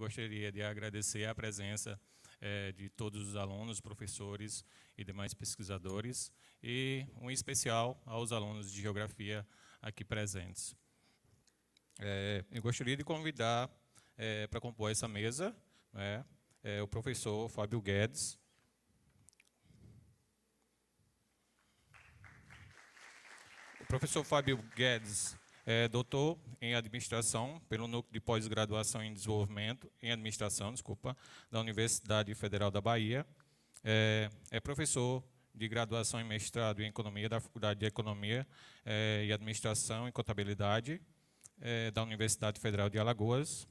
gostaria de agradecer a presença de todos os alunos, professores e demais pesquisadores, e um especial aos alunos de Geografia aqui presentes. Eu gostaria de convidar para compor essa mesa o professor Fábio Guedes. O professor Fábio Guedes é doutor em administração pelo Núcleo de Pós-Graduação em Desenvolvimento, em Administração, da Universidade Federal da Bahia. É professor de graduação em mestrado em Economia da Faculdade de Economia e Administração e Contabilidade da Universidade Federal de Alagoas.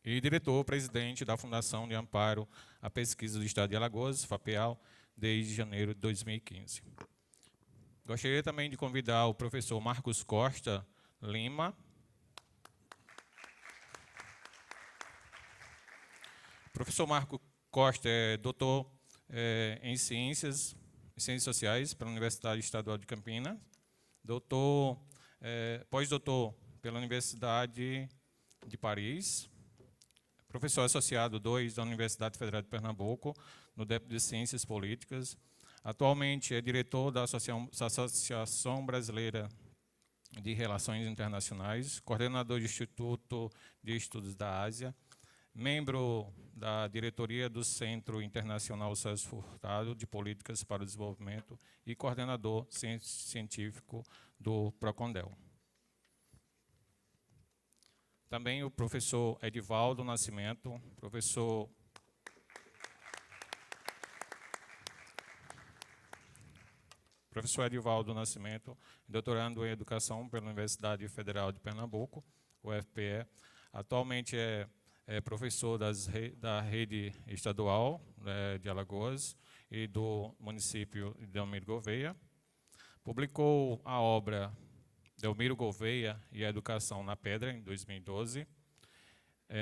E diretor-presidente da Fundação de Amparo à Pesquisa do Estado de Alagoas, FAPEAL, desde janeiro de 2015. Gostaria também de convidar o professor Marcos Costa Lima. O professor Marcos Costa é doutor em Ciências Sociais pela Universidade Estadual de Campinas, pós-doutor pela Universidade de Paris, professor associado 2 da Universidade Federal de Pernambuco, no DEP de Ciências Políticas. Atualmente é diretor da Associação Brasileira de Relações Internacionais, coordenador do Instituto de Estudos da Ásia, membro da diretoria do Centro Internacional Celso Furtado de Políticas para o Desenvolvimento e coordenador científico do Procondel. Também o professor Edivaldo Nascimento, professor Edivaldo Nascimento, doutorando em Educação pela Universidade Federal de Pernambuco, UFPE. Atualmente é professor da rede estadual de Alagoas e do município de Delmiro Gouveia. Publicou a obra Delmiro Gouveia e a Educação na Pedra, em 2012,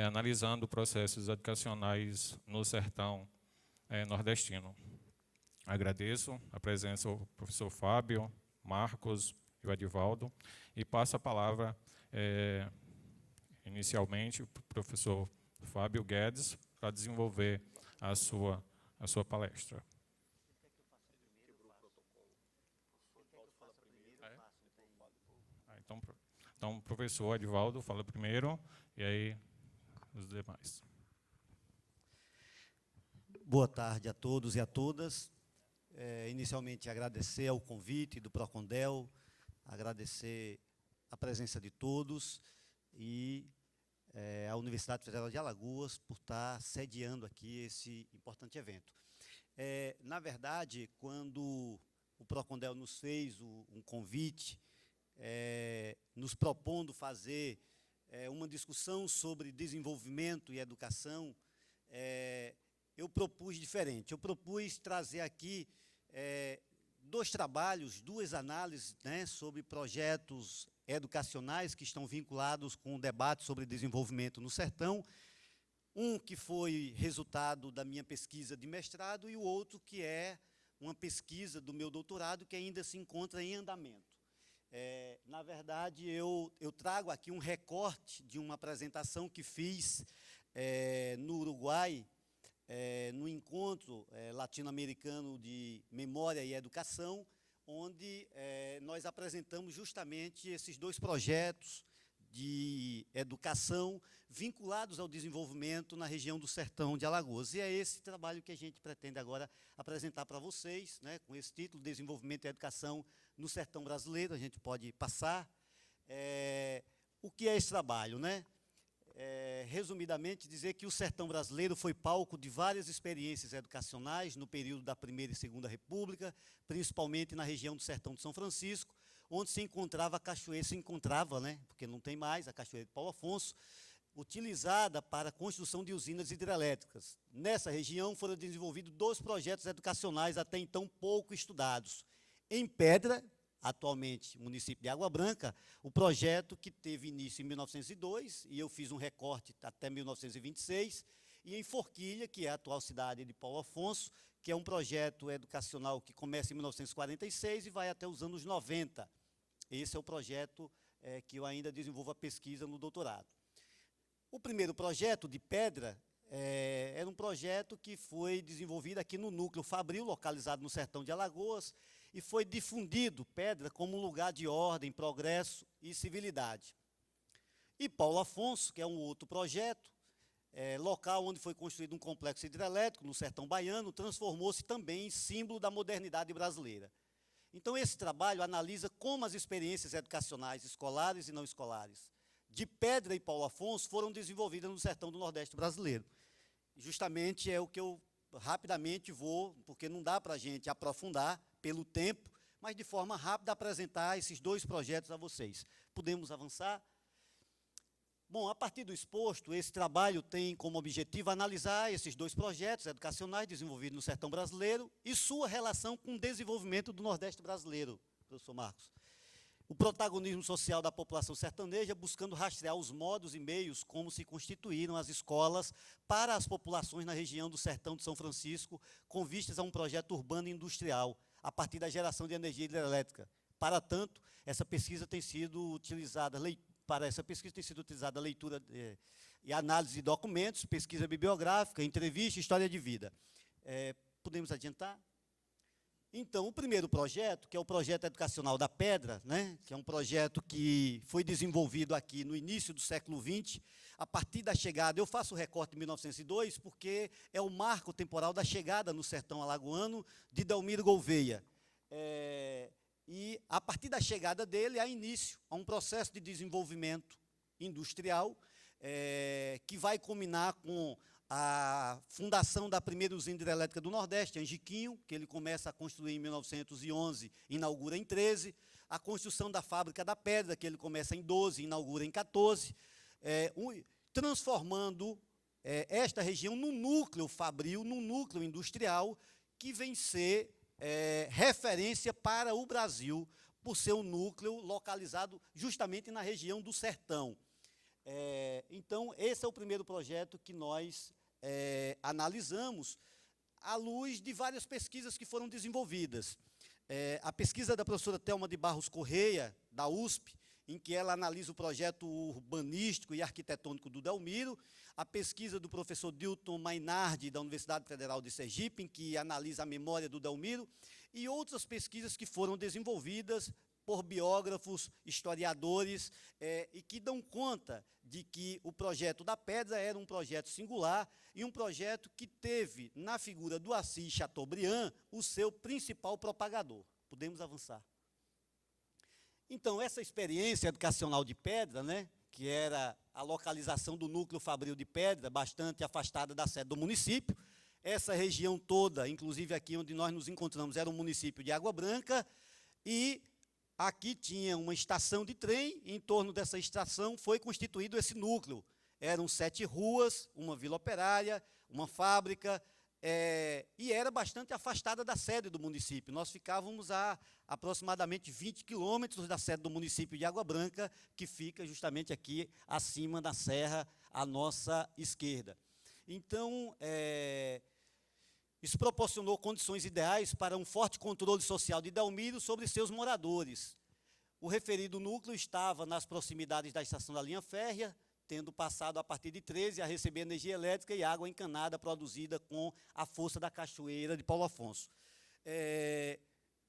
analisando processos educacionais no sertão nordestino. Agradeço a presença do professor Fábio, Marcos e o Edivaldo, e passo a palavra, inicialmente, para o professor Fábio Guedes, para desenvolver a sua palestra. Então, o professor Edivaldo fala primeiro, e aí os demais. Boa tarde a todos e a todas. Inicialmente, agradecer ao convite do Procondel, agradecer a presença de todos e à Universidade Federal de Alagoas por estar sediando aqui esse importante evento. Na verdade, quando o Procondel nos fez um convite, nos propondo fazer uma discussão sobre desenvolvimento e educação, eu propus diferente. Eu propus trazer aqui 2 trabalhos, 2 análises, sobre projetos educacionais que estão vinculados com o debate sobre desenvolvimento no sertão. Um que foi resultado da minha pesquisa de mestrado e o outro que é uma pesquisa do meu doutorado que ainda se encontra em andamento. Na verdade, eu trago aqui um recorte de uma apresentação que fiz no Uruguai, no encontro latino-americano de memória e educação, onde nós apresentamos justamente esses 2 projetos de educação vinculados ao desenvolvimento na região do sertão de Alagoas. E é esse trabalho que a gente pretende agora apresentar para vocês, com esse título, Desenvolvimento e Educação no Sertão Brasileiro. A gente pode passar. O que é esse trabalho, resumidamente, dizer que o sertão brasileiro foi palco de várias experiências educacionais no período da Primeira e Segunda República, principalmente na região do Sertão de São Francisco, onde se encontrava a cachoeira, porque não tem mais, a Cachoeira de Paulo Afonso, utilizada para a construção de usinas hidrelétricas. Nessa região foram desenvolvidos 2 projetos educacionais até então pouco estudados. Em Pedra, atualmente município de Água Branca, o projeto que teve início em 1902, e eu fiz um recorte até 1926, e em Forquilha, que é a atual cidade de Paulo Afonso, que é um projeto educacional que começa em 1946 e vai até os anos 90. Esse é o projeto que eu ainda desenvolvo a pesquisa no doutorado. O primeiro projeto de pedra era um projeto que foi desenvolvido aqui no Núcleo Fabril, localizado no sertão de Alagoas, e foi difundido pedra como um lugar de ordem, progresso e civilidade. E Paulo Afonso, que é um outro projeto, local onde foi construído um complexo hidrelétrico no sertão baiano, transformou-se também em símbolo da modernidade brasileira. Então, esse trabalho analisa como as experiências educacionais, escolares e não escolares, de Pedra e Paulo Afonso, foram desenvolvidas no sertão do Nordeste brasileiro. Justamente é o que eu rapidamente vou, porque não dá para a gente aprofundar pelo tempo, mas de forma rápida apresentar esses dois projetos a vocês. Podemos avançar? Bom, a partir do exposto, esse trabalho tem como objetivo analisar esses dois projetos educacionais desenvolvidos no sertão brasileiro e sua relação com o desenvolvimento do Nordeste brasileiro, professor Marcos. O protagonismo social da população sertaneja, buscando rastrear os modos e meios como se constituíram as escolas para as populações na região do sertão de São Francisco, com vistas a um projeto urbano e industrial, a partir da geração de energia hidrelétrica. Para tanto, essa pesquisa tem sido utilizada, a leitura e análise de documentos, pesquisa bibliográfica, entrevista e história de vida. Podemos adiantar? Então, o primeiro projeto, que é o projeto educacional da Pedra, né, que é um projeto que foi desenvolvido aqui no início do século XX, a partir da chegada, eu faço o recorte de 1902, porque é o marco temporal da chegada no sertão alagoano de Delmiro Gouveia. E, a partir da chegada dele, há início a um processo de desenvolvimento industrial, que vai culminar com a fundação da primeira usina hidrelétrica do Nordeste, Angiquinho, que ele começa a construir em 1911, inaugura em 13, a construção da fábrica da pedra, que ele começa em 12, inaugura em 14, transformando esta região num núcleo fabril, num núcleo industrial, que vem ser referência para o Brasil, por ser um núcleo localizado justamente na região do sertão. Então, esse é o primeiro projeto que nós analisamos à luz de várias pesquisas que foram desenvolvidas. A pesquisa da professora Thelma de Barros Correia, da USP, em que ela analisa o projeto urbanístico e arquitetônico do Delmiro, a pesquisa do professor Dilton Mainardi, da Universidade Federal de Sergipe, em que analisa a memória do Delmiro, e outras pesquisas que foram desenvolvidas por biógrafos, historiadores, e que dão conta de que o projeto da Pedra era um projeto singular e um projeto que teve, na figura do Assis Chateaubriand, o seu principal propagador. Podemos avançar. Então, essa experiência educacional de Pedra, né, que era a localização do núcleo fabril de Pedra, bastante afastada da sede do município, essa região toda, inclusive aqui onde nós nos encontramos, era o município de Água Branca, e aqui tinha uma estação de trem, e em torno dessa estação foi constituído esse núcleo. Eram 7 ruas, uma vila operária, uma fábrica, e era bastante afastada da sede do município. Nós ficávamos a aproximadamente 20 quilômetros da sede do município de Água Branca, que fica justamente aqui acima da serra, à nossa esquerda. Então, isso proporcionou condições ideais para um forte controle social de Delmiro sobre seus moradores. O referido núcleo estava nas proximidades da estação da linha férrea, tendo passado, a partir de 13, a receber energia elétrica e água encanada produzida com a força da cachoeira de Paulo Afonso.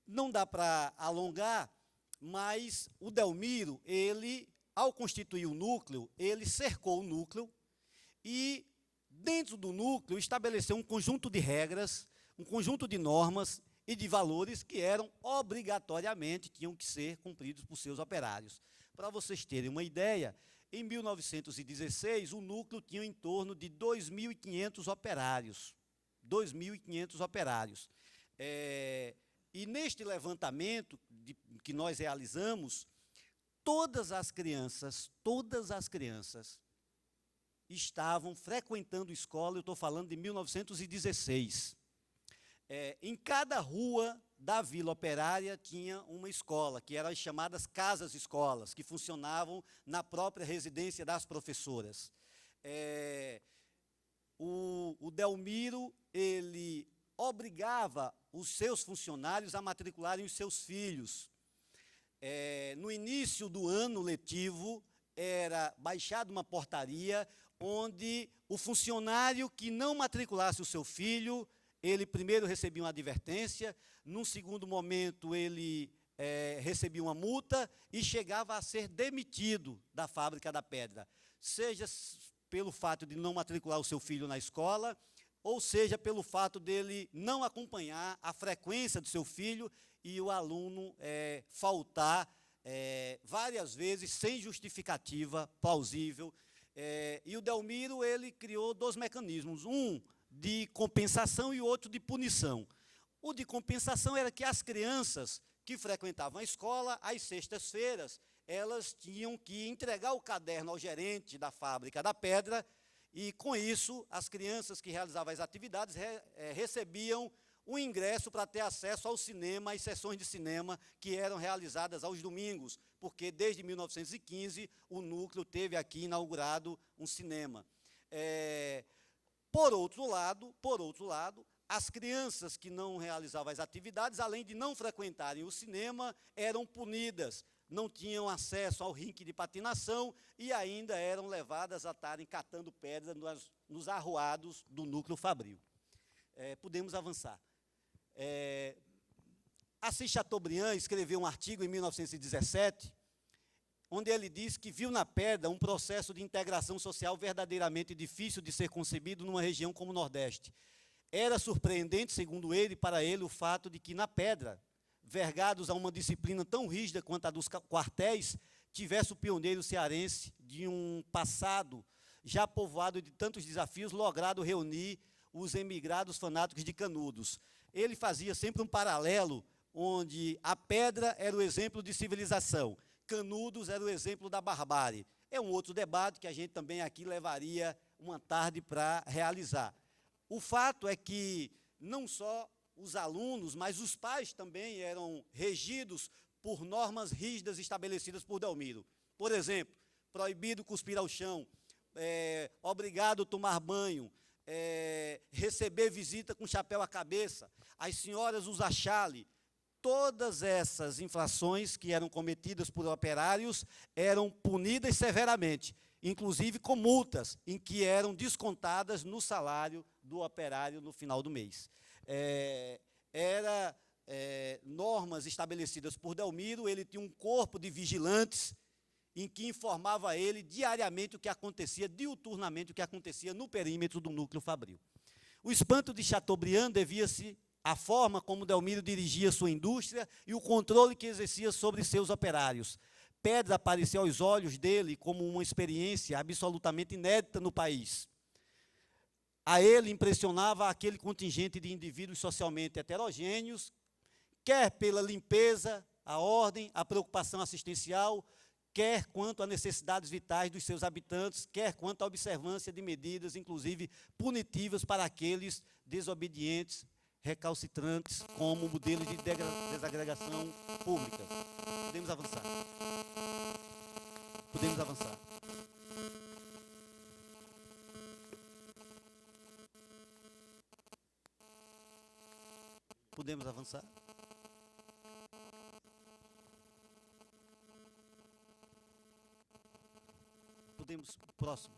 Não dá para alongar, mas o Delmiro, ele, ao constituir o núcleo, ele cercou o núcleo e, dentro do núcleo, estabeleceu um conjunto de regras, um conjunto de normas e de valores que eram obrigatoriamente, tinham que ser cumpridos por seus operários. Para vocês terem uma ideia, em 1916, o núcleo tinha em torno de 2.500 operários. 2.500 operários. E neste levantamento que nós realizamos, todas as crianças estavam frequentando escola, eu estou falando de 1916. Em cada rua da Vila Operária tinha uma escola, que eram as chamadas casas-escolas, que funcionavam na própria residência das professoras. O Delmiro, ele obrigava os seus funcionários a matricularem os seus filhos. No início do ano letivo, era baixada uma portaria onde o funcionário que não matriculasse o seu filho, ele primeiro recebia uma advertência, num segundo momento ele recebia uma multa e chegava a ser demitido da fábrica da pedra, seja pelo fato de não matricular o seu filho na escola, ou seja pelo fato dele não acompanhar a frequência do seu filho e o aluno faltar várias vezes sem justificativa plausível. E o Delmiro, ele criou 2 mecanismos, um de compensação e outro de punição. O de compensação era que as crianças que frequentavam a escola, às sextas-feiras, elas tinham que entregar o caderno ao gerente da fábrica da pedra, e, com isso, as crianças que realizavam as atividades recebiam o ingresso para ter acesso ao cinema, às sessões de cinema que eram realizadas aos domingos, porque, desde 1915, o núcleo teve aqui inaugurado um cinema. Por outro lado, as crianças que não realizavam as atividades, além de não frequentarem o cinema, eram punidas, não tinham acesso ao rinque de patinação e ainda eram levadas a estarem catando pedra nos arruados do núcleo fabril. Podemos avançar. Assis Chateaubriand escreveu um artigo em 1917, onde ele diz que viu na pedra um processo de integração social verdadeiramente difícil de ser concebido numa região como o Nordeste. Era surpreendente, segundo ele, para ele, o fato de que na pedra, vergados a uma disciplina tão rígida quanto a dos quartéis, tivesse o pioneiro cearense, de um passado já povoado de tantos desafios, logrado reunir os emigrados fanáticos de Canudos. Ele fazia sempre um paralelo, onde a pedra era o exemplo de civilização, Canudos era o exemplo da barbárie. É um outro debate que a gente também aqui levaria uma tarde para realizar. O fato é que não só os alunos, mas os pais também eram regidos por normas rígidas estabelecidas por Delmiro. Por exemplo, proibido cuspir ao chão, obrigado a tomar banho, receber visita com chapéu à cabeça, as senhoras usar chale. Todas essas infrações que eram cometidas por operários eram punidas severamente, inclusive com multas, em que eram descontadas no salário do operário no final do mês. Normas estabelecidas por Delmiro, ele tinha um corpo de vigilantes em que informava a ele diariamente o que acontecia, diuturnamente o que acontecia no perímetro do núcleo fabril. O espanto de Chateaubriand devia-se à forma como Delmiro dirigia sua indústria e o controle que exercia sobre seus operários. Pedra apareceu aos olhos dele como uma experiência absolutamente inédita no país. A ele impressionava aquele contingente de indivíduos socialmente heterogêneos, quer pela limpeza, a ordem, a preocupação assistencial, quer quanto a necessidades vitais dos seus habitantes, quer quanto à observância de medidas, inclusive punitivas para aqueles desobedientes, recalcitrantes, como modelos de desagregação pública. Podemos avançar. Podemos avançar. Podemos avançar. Podemos, próximo.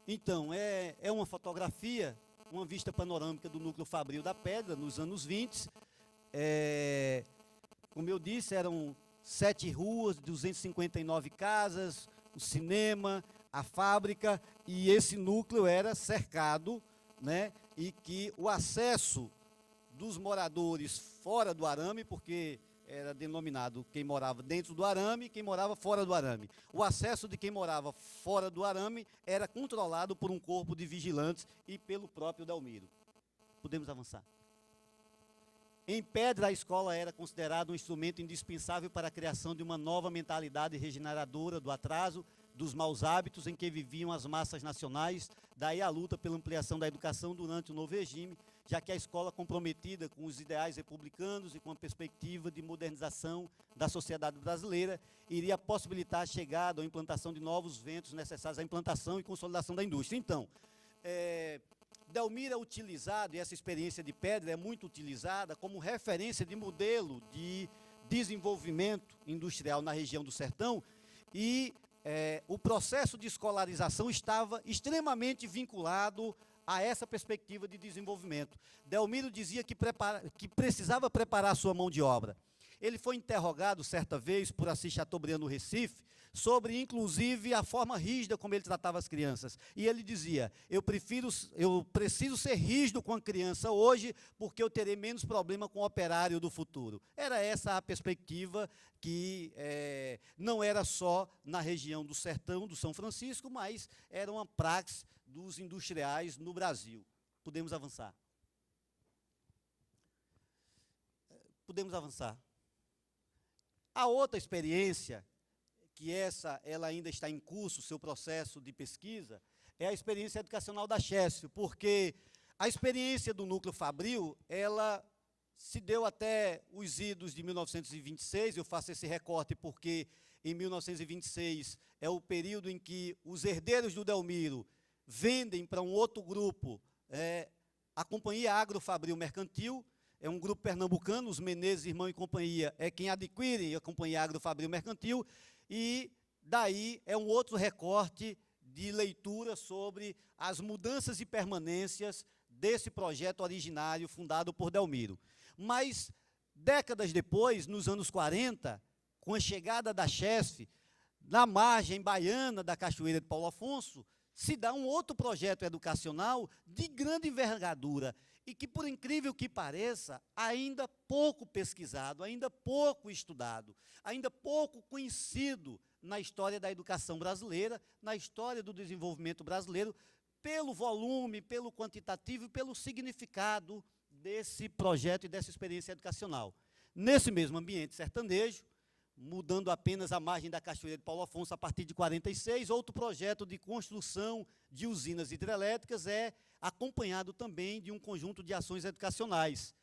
Então, é uma fotografia, uma vista panorâmica do núcleo fabril da pedra, nos anos 20. Como eu disse, eram 7 ruas, 259 casas, o cinema, a fábrica, e esse núcleo era cercado, né, e que o acesso dos moradores fora do arame, porque era denominado quem morava dentro do arame e quem morava fora do arame. O acesso de quem morava fora do arame era controlado por um corpo de vigilantes e pelo próprio Delmiro. Podemos avançar. Em pedra, a escola era considerada um instrumento indispensável para a criação de uma nova mentalidade regeneradora do atraso, dos maus hábitos em que viviam as massas nacionais, daí a luta pela ampliação da educação durante o novo regime, já que a escola, comprometida com os ideais republicanos e com a perspectiva de modernização da sociedade brasileira, iria possibilitar a chegada ou implantação de novos ventos necessários à implantação e consolidação da indústria. Então, Delmiro é utilizado, e essa experiência de pedra é muito utilizada como referência de modelo de desenvolvimento industrial na região do Sertão, e o processo de escolarização estava extremamente vinculado a essa perspectiva de desenvolvimento. Delmiro dizia que precisava preparar a sua mão de obra. Ele foi interrogado, certa vez, por Assis Chateaubriand no Recife, sobre, inclusive, a forma rígida como ele tratava as crianças. E ele dizia, eu preciso ser rígido com a criança hoje, porque eu terei menos problema com o operário do futuro. Era essa a perspectiva que não era só na região do Sertão, do São Francisco, mas era uma praxe dos industriais no Brasil. Podemos avançar. Podemos avançar. A outra experiência, que ela ainda está em curso, o seu processo de pesquisa, é a experiência educacional da Chesf, porque a experiência do Núcleo Fabril, ela se deu até os idos de 1926, eu faço esse recorte porque em 1926 é o período em que os herdeiros do Delmiro vendem para um outro grupo, a Companhia Agrofabril Mercantil, é um grupo pernambucano, os Menezes, Irmão e Companhia, é quem adquire a Companhia Agrofabril Mercantil, e daí é um outro recorte de leitura sobre as mudanças e permanências desse projeto originário fundado por Delmiro. Mas, décadas depois, nos anos 40, com a chegada da Chesf, na margem baiana da Cachoeira de Paulo Afonso, se dá um outro projeto educacional de grande envergadura, e que, por incrível que pareça, ainda pouco pesquisado, ainda pouco estudado, ainda pouco conhecido na história da educação brasileira, na história do desenvolvimento brasileiro, pelo volume, pelo quantitativo e pelo significado desse projeto e dessa experiência educacional. Nesse mesmo ambiente sertanejo, mudando apenas a margem da Cachoeira de Paulo Afonso a partir de 46, outro projeto de construção de usinas hidrelétricas é acompanhado também de um conjunto de ações educacionais.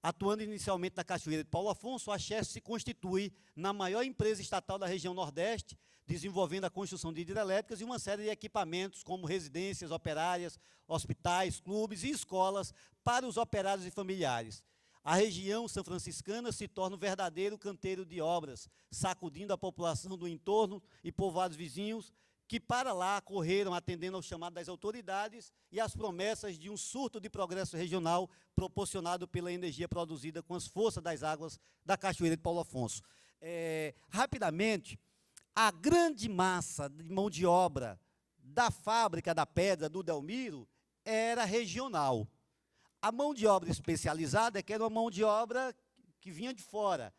Atuando inicialmente na Cachoeira de Paulo Afonso, a Chesf se constitui na maior empresa estatal da região Nordeste, desenvolvendo a construção de hidrelétricas e uma série de equipamentos como residências operárias, hospitais, clubes e escolas para os operários e familiares. A região são-franciscana se torna um verdadeiro canteiro de obras, sacudindo a população do entorno e povoados vizinhos, que para lá correram atendendo ao chamado das autoridades e às promessas de um surto de progresso regional proporcionado pela energia produzida com as forças das águas da Cachoeira de Paulo Afonso. Rapidamente, a grande massa de mão de obra da fábrica da pedra do Delmiro era regional. A mão de obra especializada, que era uma mão de obra que vinha de fora.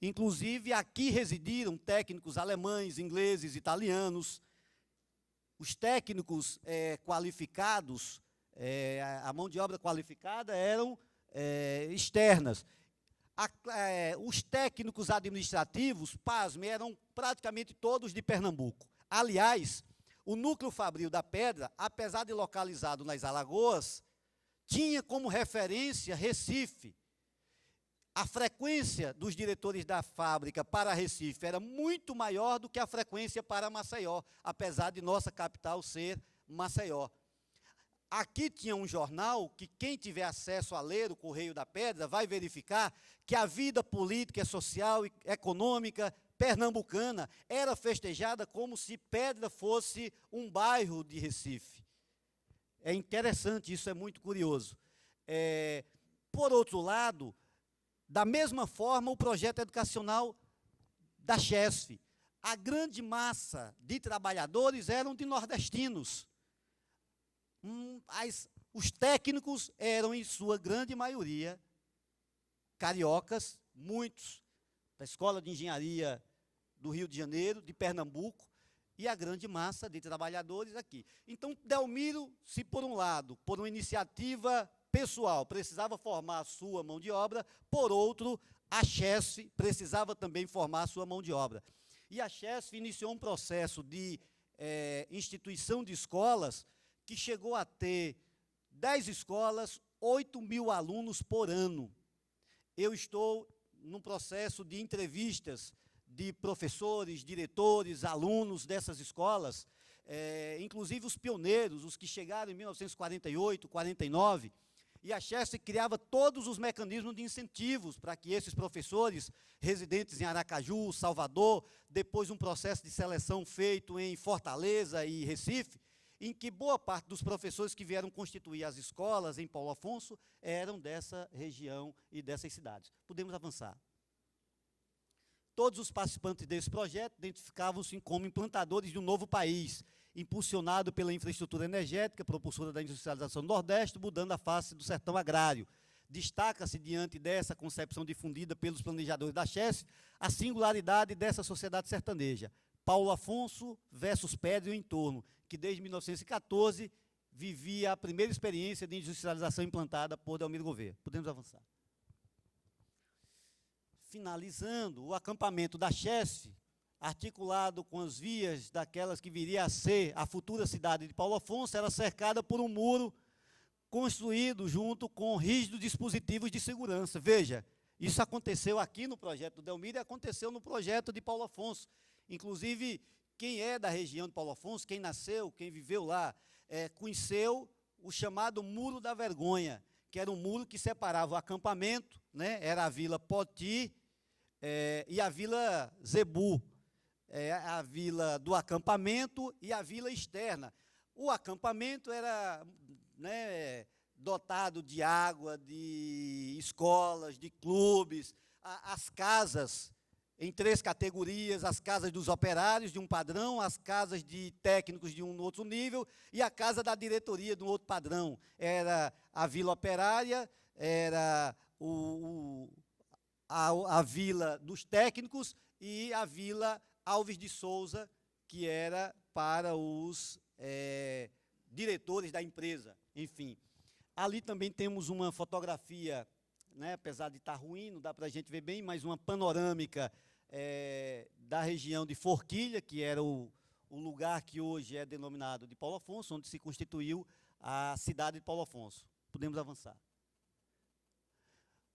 Inclusive, aqui residiram técnicos alemães, ingleses, italianos. Os técnicos qualificados, a mão de obra qualificada eram externas. Os técnicos administrativos, pasme, eram praticamente todos de Pernambuco. Aliás, o Núcleo Fabril da Pedra, apesar de localizado nas Alagoas, tinha como referência Recife. A frequência dos diretores da fábrica para Recife era muito maior do que a frequência para Maceió, apesar de nossa capital ser Maceió. Aqui tinha um jornal que quem tiver acesso a ler, o Correio da Pedra, vai verificar que a vida política, social e econômica pernambucana era festejada como se Pedra fosse um bairro de Recife. É interessante, isso é muito curioso. Por outro lado, da mesma forma, o projeto educacional da Chesf, a grande massa de trabalhadores eram de nordestinos. Os técnicos eram, em sua grande maioria, cariocas, muitos, da Escola de Engenharia do Rio de Janeiro, de Pernambuco, e a grande massa de trabalhadores aqui. Então, Delmiro, se por um lado, por uma iniciativa pessoal, precisava formar a sua mão de obra, por outro, a Chesf precisava também formar a sua mão de obra. E a Chesf iniciou um processo de instituição de escolas que chegou a ter 10 escolas, 8.000 alunos por ano. Eu estou num processo de entrevistas de professores, diretores, alunos dessas escolas, inclusive os pioneiros, os que chegaram em 1948, 49, E a Chesf criava todos os mecanismos de incentivos para que esses professores residentes em Aracaju, Salvador, depois um processo de seleção feito em Fortaleza e Recife, em que boa parte dos professores que vieram constituir as escolas em Paulo Afonso eram dessa região e dessas cidades. Podemos avançar. Todos os participantes desse projeto identificavam-se como implantadores de um novo país, impulsionado pela infraestrutura energética, propulsora da industrialização do Nordeste, mudando a face do sertão agrário. Destaca-se, diante dessa concepção difundida pelos planejadores da Chesf, a singularidade dessa sociedade sertaneja. Paulo Afonso versus Pedro e o entorno, que desde 1914 vivia a primeira experiência de industrialização implantada por Delmiro Gouveia. Podemos avançar. Finalizando, o acampamento da Chesf, articulado com as vias daquelas que viria a ser a futura cidade de Paulo Afonso, era cercada por um muro construído junto com rígidos dispositivos de segurança. Veja, isso aconteceu aqui no projeto do Delmiro e aconteceu no projeto de Paulo Afonso. Inclusive, quem é da região de Paulo Afonso, quem nasceu, quem viveu lá, conheceu o chamado Muro da Vergonha, que era um muro que separava o acampamento, né, era a Vila Poti e a Vila Zebu, a vila do acampamento e a vila externa. O acampamento era, né, dotado de água, de escolas, de clubes, as casas em 3 categorias, as casas dos operários de um padrão, as casas de técnicos de um outro nível e a casa da diretoria de um outro padrão. Era a vila operária, era a vila dos técnicos e a vila Alves de Souza, que era para os diretores da empresa, enfim. Ali também temos uma fotografia, né, apesar de estar ruim, não dá para a gente ver bem, mas uma panorâmica da região de Forquilha, que era o lugar que hoje é denominado de Paulo Afonso, onde se constituiu a cidade de Paulo Afonso. Podemos avançar.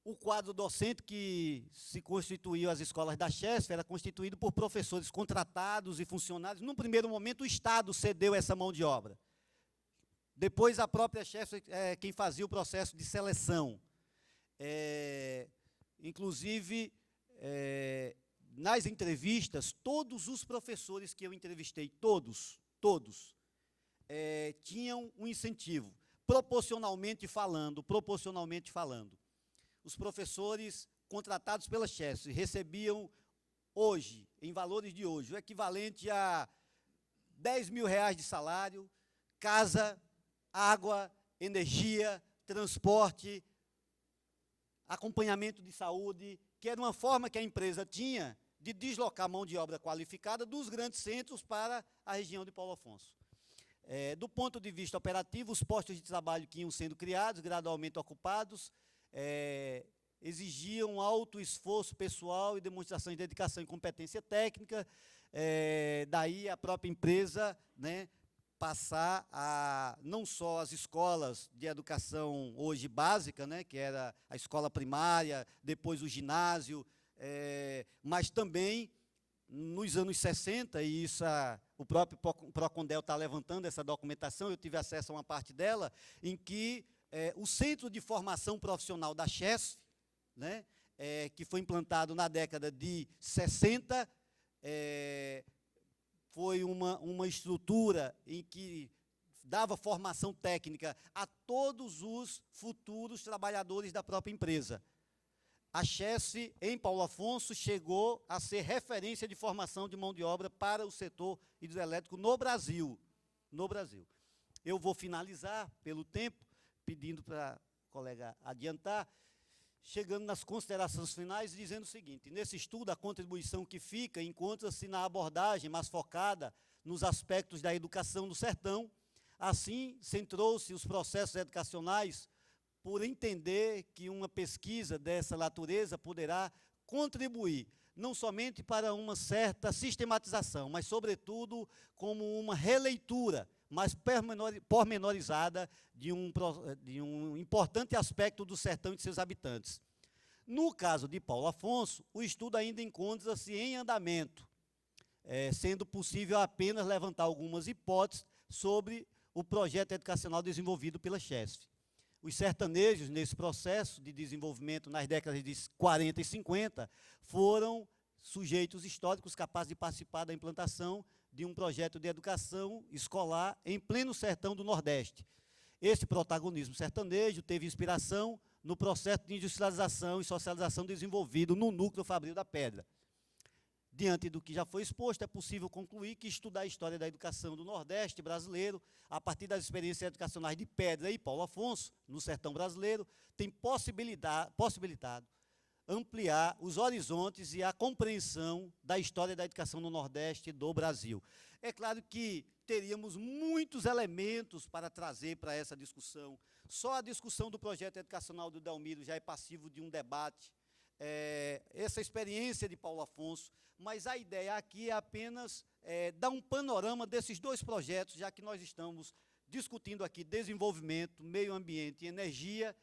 O quadro docente que se constituiu as escolas da Chesf era constituído por professores contratados e funcionários. Num primeiro momento, o Estado cedeu essa mão de obra. Depois, a própria Chesf é quem fazia o processo de seleção. Inclusive, nas entrevistas, todos os professores que eu entrevistei, todos, tinham um incentivo, proporcionalmente falando. Os professores contratados pela Chesf recebiam hoje, em valores de hoje, o equivalente a R$ 10.000 de salário, casa, água, energia, transporte, acompanhamento de saúde, que era uma forma que a empresa tinha de deslocar mão de obra qualificada dos grandes centros para a região de Paulo Afonso. Do ponto de vista operativo, os postos de trabalho que iam sendo criados, gradualmente ocupados, exigiam alto esforço pessoal e demonstração de dedicação e competência técnica, daí a própria empresa, né, passar a não só as escolas de educação hoje básica, né, que era a escola primária, depois o ginásio, mas também nos anos 60, e isso o próprio Procondel está levantando essa documentação, eu tive acesso a uma parte dela, em que o Centro de Formação Profissional da Chesf, né, que foi implantado na década de 60, foi uma estrutura em que dava formação técnica a todos os futuros trabalhadores da própria empresa. A Chesf, em Paulo Afonso, chegou a ser referência de formação de mão de obra para o setor hidrelétrico no Brasil. Eu vou finalizar, pelo tempo, pedindo para o colega adiantar, chegando nas considerações finais, dizendo o seguinte: nesse estudo, a contribuição que fica encontra-se na abordagem mais focada nos aspectos da educação do sertão. Assim, centrou-se os processos educacionais por entender que uma pesquisa dessa natureza poderá contribuir não somente para uma certa sistematização, mas, sobretudo, como uma releitura mais pormenorizada de um importante aspecto do sertão e de seus habitantes. No caso de Paulo Afonso, o estudo ainda encontra-se em andamento, sendo possível apenas levantar algumas hipóteses sobre o projeto educacional desenvolvido pela Chesf. os sertanejos, nesse processo de desenvolvimento nas décadas de 40 e 50, foram sujeitos históricos capazes de participar da implantação de um projeto de educação escolar em pleno sertão do Nordeste. Esse protagonismo sertanejo teve inspiração no processo de industrialização e socialização desenvolvido no núcleo fabril da Pedra. Diante do que já foi exposto, é possível concluir que estudar a história da educação do Nordeste brasileiro, a partir das experiências educacionais de Pedra e Paulo Afonso, no sertão brasileiro, tem possibilitado ampliar os horizontes e a compreensão da história da educação no Nordeste do Brasil. É claro que teríamos muitos elementos para trazer para essa discussão. Só a discussão do projeto educacional do Delmiro já é passivo de um debate, essa experiência de Paulo Afonso, mas a ideia aqui é apenas dar um panorama desses dois projetos, já que nós estamos discutindo aqui desenvolvimento, meio ambiente e energia.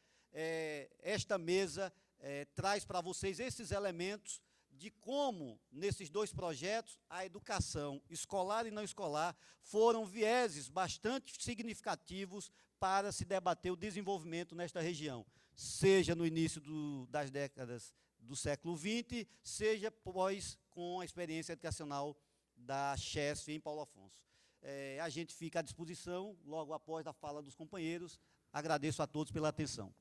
Esta mesa traz para vocês esses elementos de como, nesses dois projetos, a educação escolar e não escolar foram vieses bastante significativos para se debater o desenvolvimento nesta região, seja no início das décadas do século XX, seja pós com a experiência educacional da CHESF em Paulo Afonso. A gente fica à disposição, logo após a fala dos companheiros. Agradeço a todos pela atenção.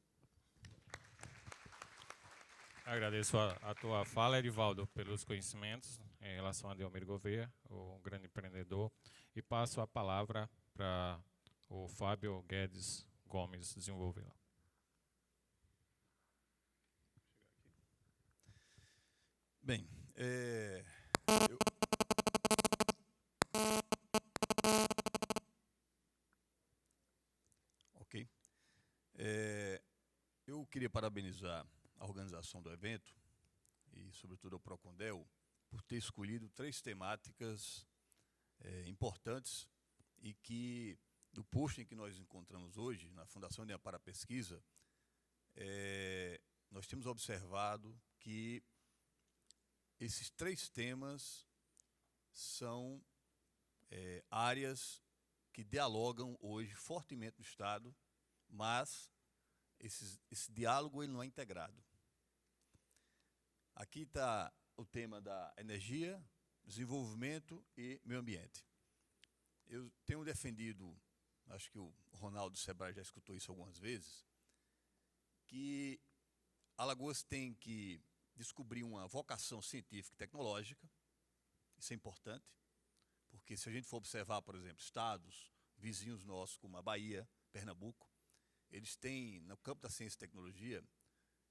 Agradeço a tua fala, Edivaldo, pelos conhecimentos em relação a Delmiro Gouveia, o grande empreendedor, e passo a palavra para o Fábio Guedes Gomes desenvolvê-la. Bem, ok. Eu queria parabenizar a organização do evento e, sobretudo, ao Procondel, por ter escolhido 3 temáticas importantes e que, no posto em que nós encontramos hoje, na Fundação de Amparo à Pesquisa, nós temos observado que esses 3 temas são áreas que dialogam hoje fortemente no Estado, mas esse diálogo ele não é integrado. Aqui está o tema da energia, desenvolvimento e meio ambiente. Eu tenho defendido, acho que o Ronaldo Sebrae já escutou isso algumas vezes, que Alagoas tem que descobrir uma vocação científica e tecnológica. Isso é importante, porque se a gente for observar, por exemplo, estados vizinhos nossos, como a Bahia, Pernambuco, eles têm, no campo da ciência e tecnologia,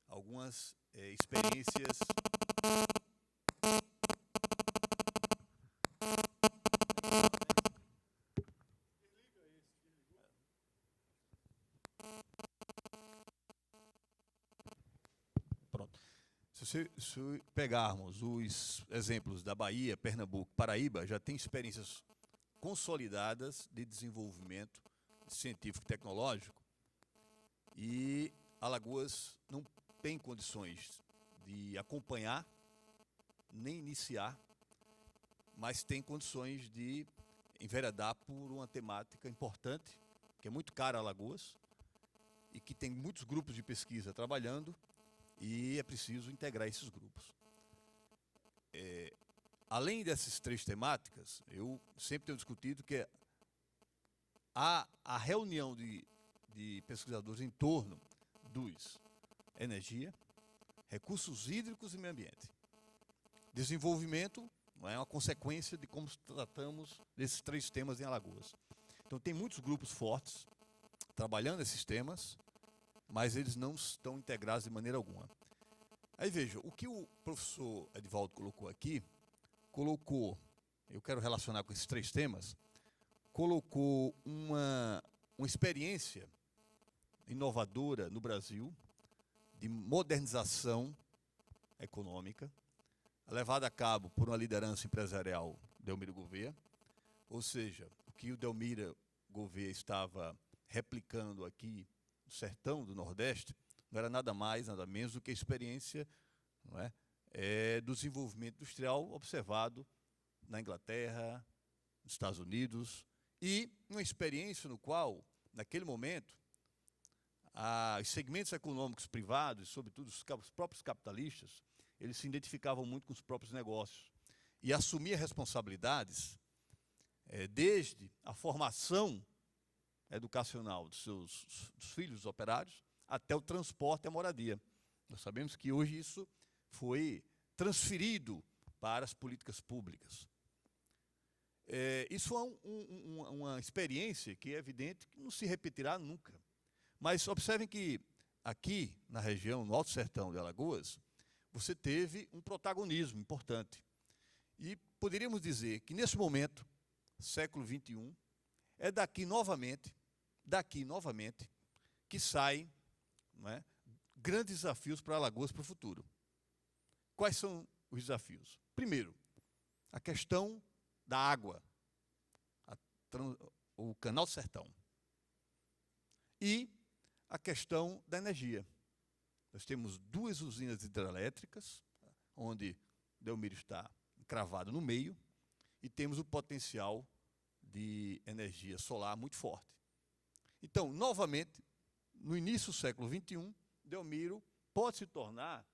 algumas experiências Se pegarmos os exemplos da Bahia, Pernambuco, Paraíba, já tem experiências consolidadas de desenvolvimento científico e tecnológico, e Alagoas não tem condições de acompanhar, nem iniciar, mas tem condições de enveredar por uma temática importante, que é muito cara a Alagoas, e que tem muitos grupos de pesquisa trabalhando, e é preciso integrar esses grupos. Além dessas 3 temáticas, eu sempre tenho discutido que a reunião de pesquisadores em torno dos energia, recursos hídricos e meio ambiente. Desenvolvimento não é uma consequência de como tratamos desses 3 temas em Alagoas. Então, tem muitos grupos fortes trabalhando esses temas, mas eles não estão integrados de maneira alguma. Aí veja, o que o professor Edivaldo colocou aqui, eu quero relacionar com esses 3 temas, colocou uma experiência inovadora no Brasil, de modernização econômica, levada a cabo por uma liderança empresarial, Delmiro Gouveia, ou seja, o que o Delmiro Gouveia estava replicando aqui no sertão do Nordeste, não era nada mais, nada menos do que a experiência, não é, do desenvolvimento industrial observado na Inglaterra, nos Estados Unidos, e uma experiência no qual, naquele momento, os segmentos econômicos privados, sobretudo os próprios capitalistas, eles se identificavam muito com os próprios negócios e assumiam responsabilidades desde a formação educacional dos filhos operários até o transporte e a moradia. Nós sabemos que hoje isso foi transferido para as políticas públicas. Isso foi uma experiência que é evidente que não se repetirá nunca. Mas observem que aqui na região, no Alto Sertão de Alagoas, você teve um protagonismo importante. E poderíamos dizer que nesse momento, século XXI, é daqui novamente, que saem, não é, grandes desafios para Alagoas para o futuro. Quais são os desafios? Primeiro, a questão da água, o Canal Sertão. E a questão da energia. Nós temos 2 usinas hidrelétricas, onde Delmiro está encravado no meio, e temos o potencial de energia solar muito forte. Então, novamente, no início do século XXI, Delmiro pode se tornar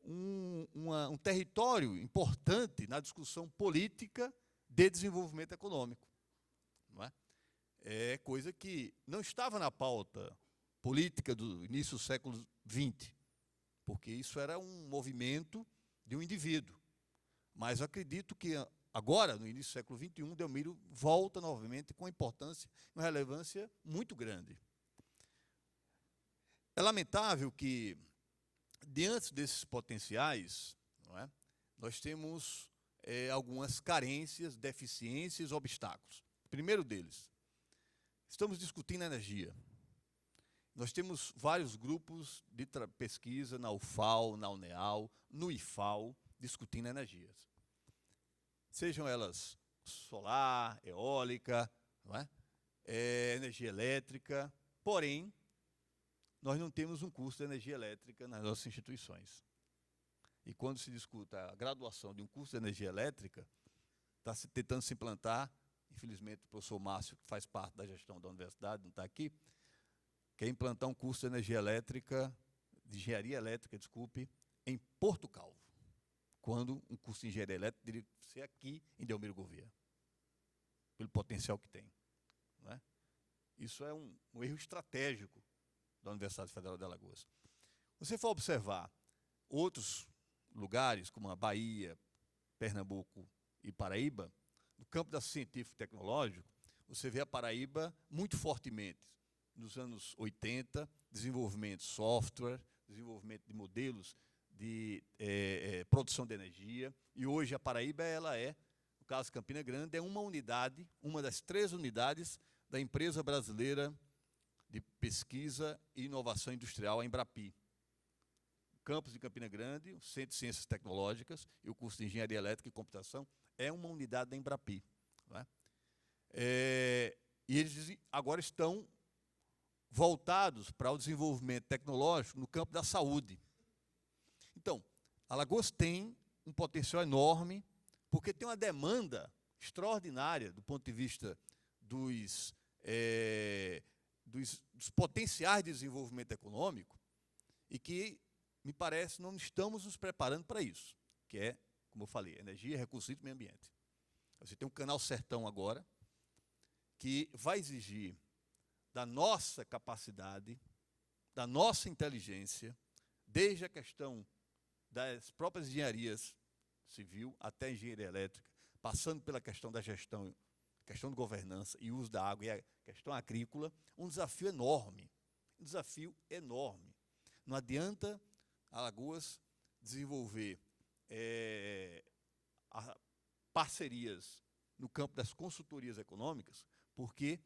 um território importante na discussão política de desenvolvimento econômico. Não é? É coisa que não estava na pauta política do início do século XX, porque isso era um movimento de um indivíduo. Mas eu acredito que agora, no início do século XXI, Delmiro volta novamente com importância e uma relevância muito grande. É lamentável que, diante desses potenciais, não é, nós temos algumas carências, deficiências, obstáculos. O primeiro deles, estamos discutindo energia. Nós temos vários grupos de pesquisa na UFAL, na UNEAL, no IFAL, discutindo energias. Sejam elas solar, eólica, não é? Energia elétrica, porém, nós não temos um curso de energia elétrica nas nossas instituições. E quando se discuta a graduação de um curso de energia elétrica, está se tentando se implantar, infelizmente o professor Márcio, que faz parte da gestão da universidade, não está aqui, quer implantar um curso de energia elétrica, de engenharia elétrica, desculpe, em Porto Calvo, quando um curso de engenharia elétrica deveria ser aqui em Delmiro Gouveia, pelo potencial que tem. Não é? Isso é um erro estratégico da Universidade Federal de Alagoas. Se você for observar outros lugares, como a Bahia, Pernambuco e Paraíba, no campo da científico e tecnológico, você vê a Paraíba muito fortemente, nos anos 80, desenvolvimento de software, desenvolvimento de modelos de produção de energia, e hoje a Paraíba, ela no caso de Campina Grande, é uma unidade, uma das 3 unidades da empresa brasileira de pesquisa e inovação industrial, a Embrapi. O campus de Campina Grande, o Centro de Ciências Tecnológicas e o curso de Engenharia Elétrica e Computação é uma unidade da Embrapi. Não é? E eles agora estão voltados para o desenvolvimento tecnológico no campo da saúde. Então, Alagoas tem um potencial enorme, porque tem uma demanda extraordinária do ponto de vista dos potenciais de desenvolvimento econômico, e que, me parece, não estamos nos preparando para isso, que é, como eu falei, energia, recursos hídricos e meio ambiente. Você tem um Canal Sertão agora, que vai exigir da nossa capacidade, da nossa inteligência, desde a questão das próprias engenharias civil até a engenharia elétrica, passando pela questão da gestão, questão de governança e uso da água e a questão agrícola, um desafio enorme. Um desafio enorme. Não adianta Alagoas desenvolver parcerias no campo das consultorias econômicas, porque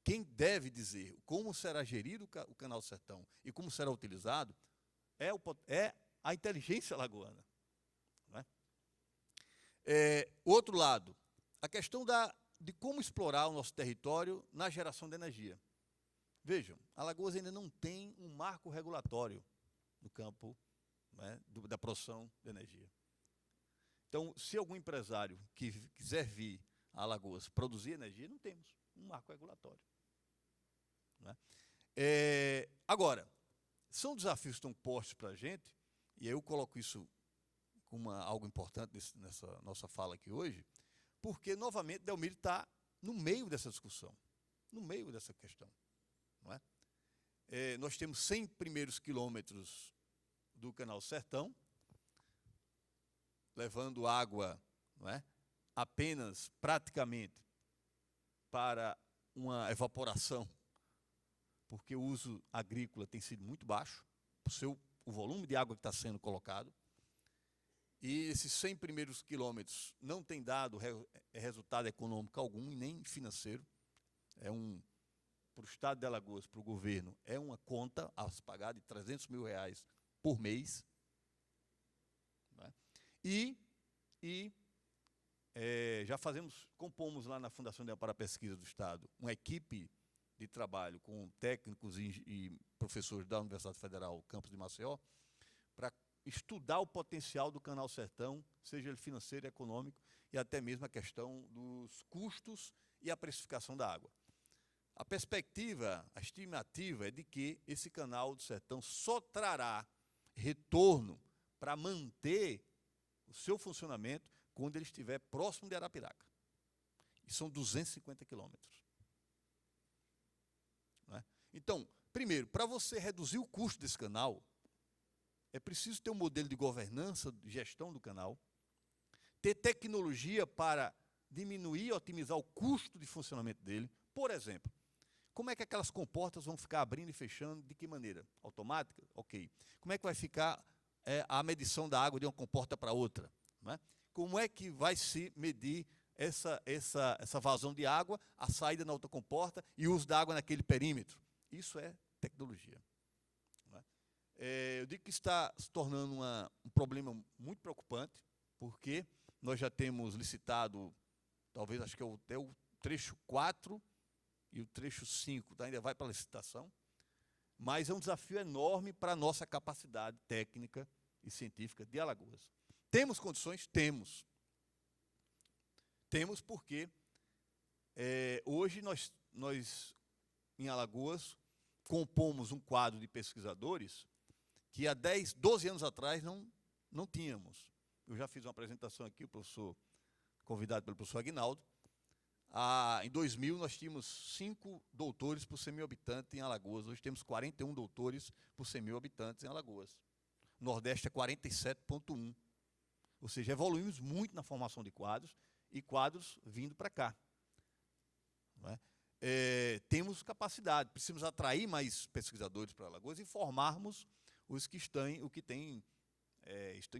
quem deve dizer como será gerido o Canal Sertão e como será utilizado é a inteligência alagoana. Não é? Outro lado, a questão de como explorar o nosso território na geração de energia. Vejam, Alagoas ainda não tem um marco regulatório no campo, né, da produção de energia. Então, se algum empresário que quiser vir a Alagoas produzir energia, não temos um marco regulatório. Não é? Agora, são desafios que estão postos para a gente, e eu coloco isso como algo importante nessa nossa fala aqui hoje, porque, novamente, Delmiro está no meio dessa discussão, no meio dessa questão. Não é? Nós temos 100 primeiros quilômetros do Canal Sertão, levando água, não é, apenas, praticamente, para uma evaporação, porque o uso agrícola tem sido muito baixo, o volume de água que está sendo colocado, e esses 100 primeiros quilômetros não tem dado resultado econômico algum, nem financeiro. Para o Estado de Alagoas, para o governo, é uma conta a se pagar de R$300 mil por mês. Né? Já compomos lá na Fundação de Amparo à Pesquisa do Estado uma equipe de trabalho com técnicos e professores da Universidade Federal Campus de Maceió, para estudar o potencial do Canal Sertão, seja ele financeiro, econômico, e até mesmo a questão dos custos e a precificação da água. A perspectiva, a estimativa é de que esse Canal do Sertão só trará retorno para manter o seu funcionamento quando ele estiver próximo de Arapiraca. E são 250 quilômetros. Não é? Então, primeiro, para você reduzir o custo desse canal, é preciso ter um modelo de governança, de gestão do canal, ter tecnologia para diminuir e otimizar o custo de funcionamento dele. Por exemplo, como é que aquelas comportas vão ficar abrindo e fechando? De que maneira? Automática? Ok. Como é que vai ficar a medição da água de uma comporta para outra? Não é? Como é que vai se medir essa vazão de água, a saída na outra comporta e o uso da água naquele perímetro? Isso é tecnologia. Eu digo que está se tornando um problema muito preocupante, porque nós já temos licitado, talvez, acho que até o trecho 4 e o trecho 5, ainda vai para a licitação, mas é um desafio enorme para a nossa capacidade técnica e científica de Alagoas. Temos condições? Temos. Temos porque hoje nós, em Alagoas, compomos um quadro de pesquisadores que há 12 anos atrás não tínhamos. Eu já fiz uma apresentação aqui, convidado pelo professor Aguinaldo. Em 2000, nós tínhamos 5 doutores por 100 mil habitantes em Alagoas. Hoje temos 41 doutores por 100 mil habitantes em Alagoas. O Nordeste é 47,1. Ou seja, evoluímos muito na formação de quadros, e quadros vindo para cá. Não é? Temos capacidade, precisamos atrair mais pesquisadores para Alagoas e formarmos os que estão em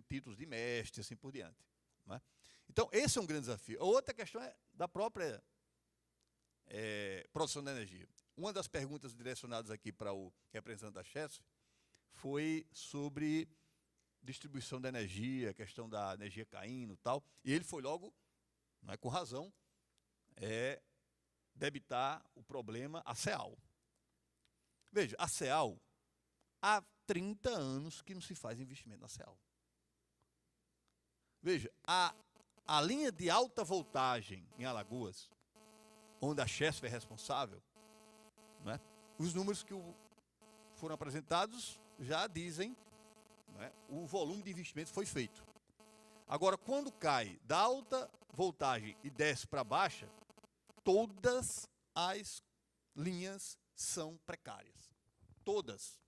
títulos de mestre, assim por diante. Não é? Então, esse é um grande desafio. A outra questão é da própria produção de energia. Uma das perguntas direcionadas aqui para o representante da CHESF foi sobre distribuição da energia, a questão da energia caindo e tal, e ele foi logo, não é, com razão, debitar o problema à CEAL. Veja, a CEAL, há 30 anos que não se faz investimento na CEAL. Veja, a linha de alta voltagem em Alagoas, onde a CHESF é responsável, não é, os números que foram apresentados já dizem, não é, o volume de investimento foi feito. Agora, quando cai da alta voltagem e desce para baixa, todas as linhas são precárias. Todas.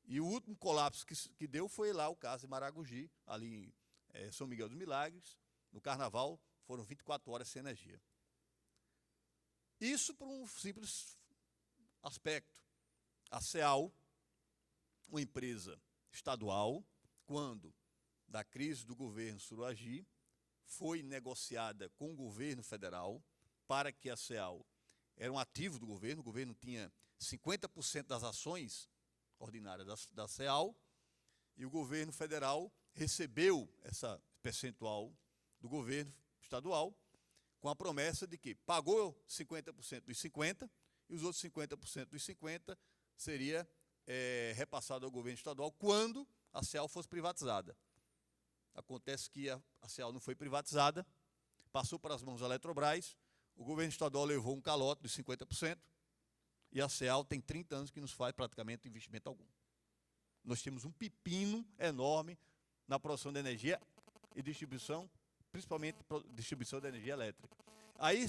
E o último colapso que deu foi lá o caso de Maragogi, ali em São Miguel dos Milagres. No Carnaval, foram 24 horas sem energia. Isso por um simples aspecto. A CEAL, uma empresa estadual, quando da crise do governo Suruagi, foi negociada com o governo federal para que a CEAL era um ativo do governo, o governo tinha 50% das ações ordinárias da CEAL, e o governo federal recebeu essa percentual do governo estadual, com a promessa de que pagou 50% dos 50%, e os outros 50% dos 50% seria repassado ao governo estadual quando a CEAL fosse privatizada. Acontece que a CEAL não foi privatizada, passou para as mãos da Eletrobras, o governo estadual levou um calote dos 50%, E a CEAL tem 30 anos que nos faz praticamente investimento algum. Nós temos um pepino enorme na produção de energia e distribuição, principalmente distribuição de energia elétrica. Aí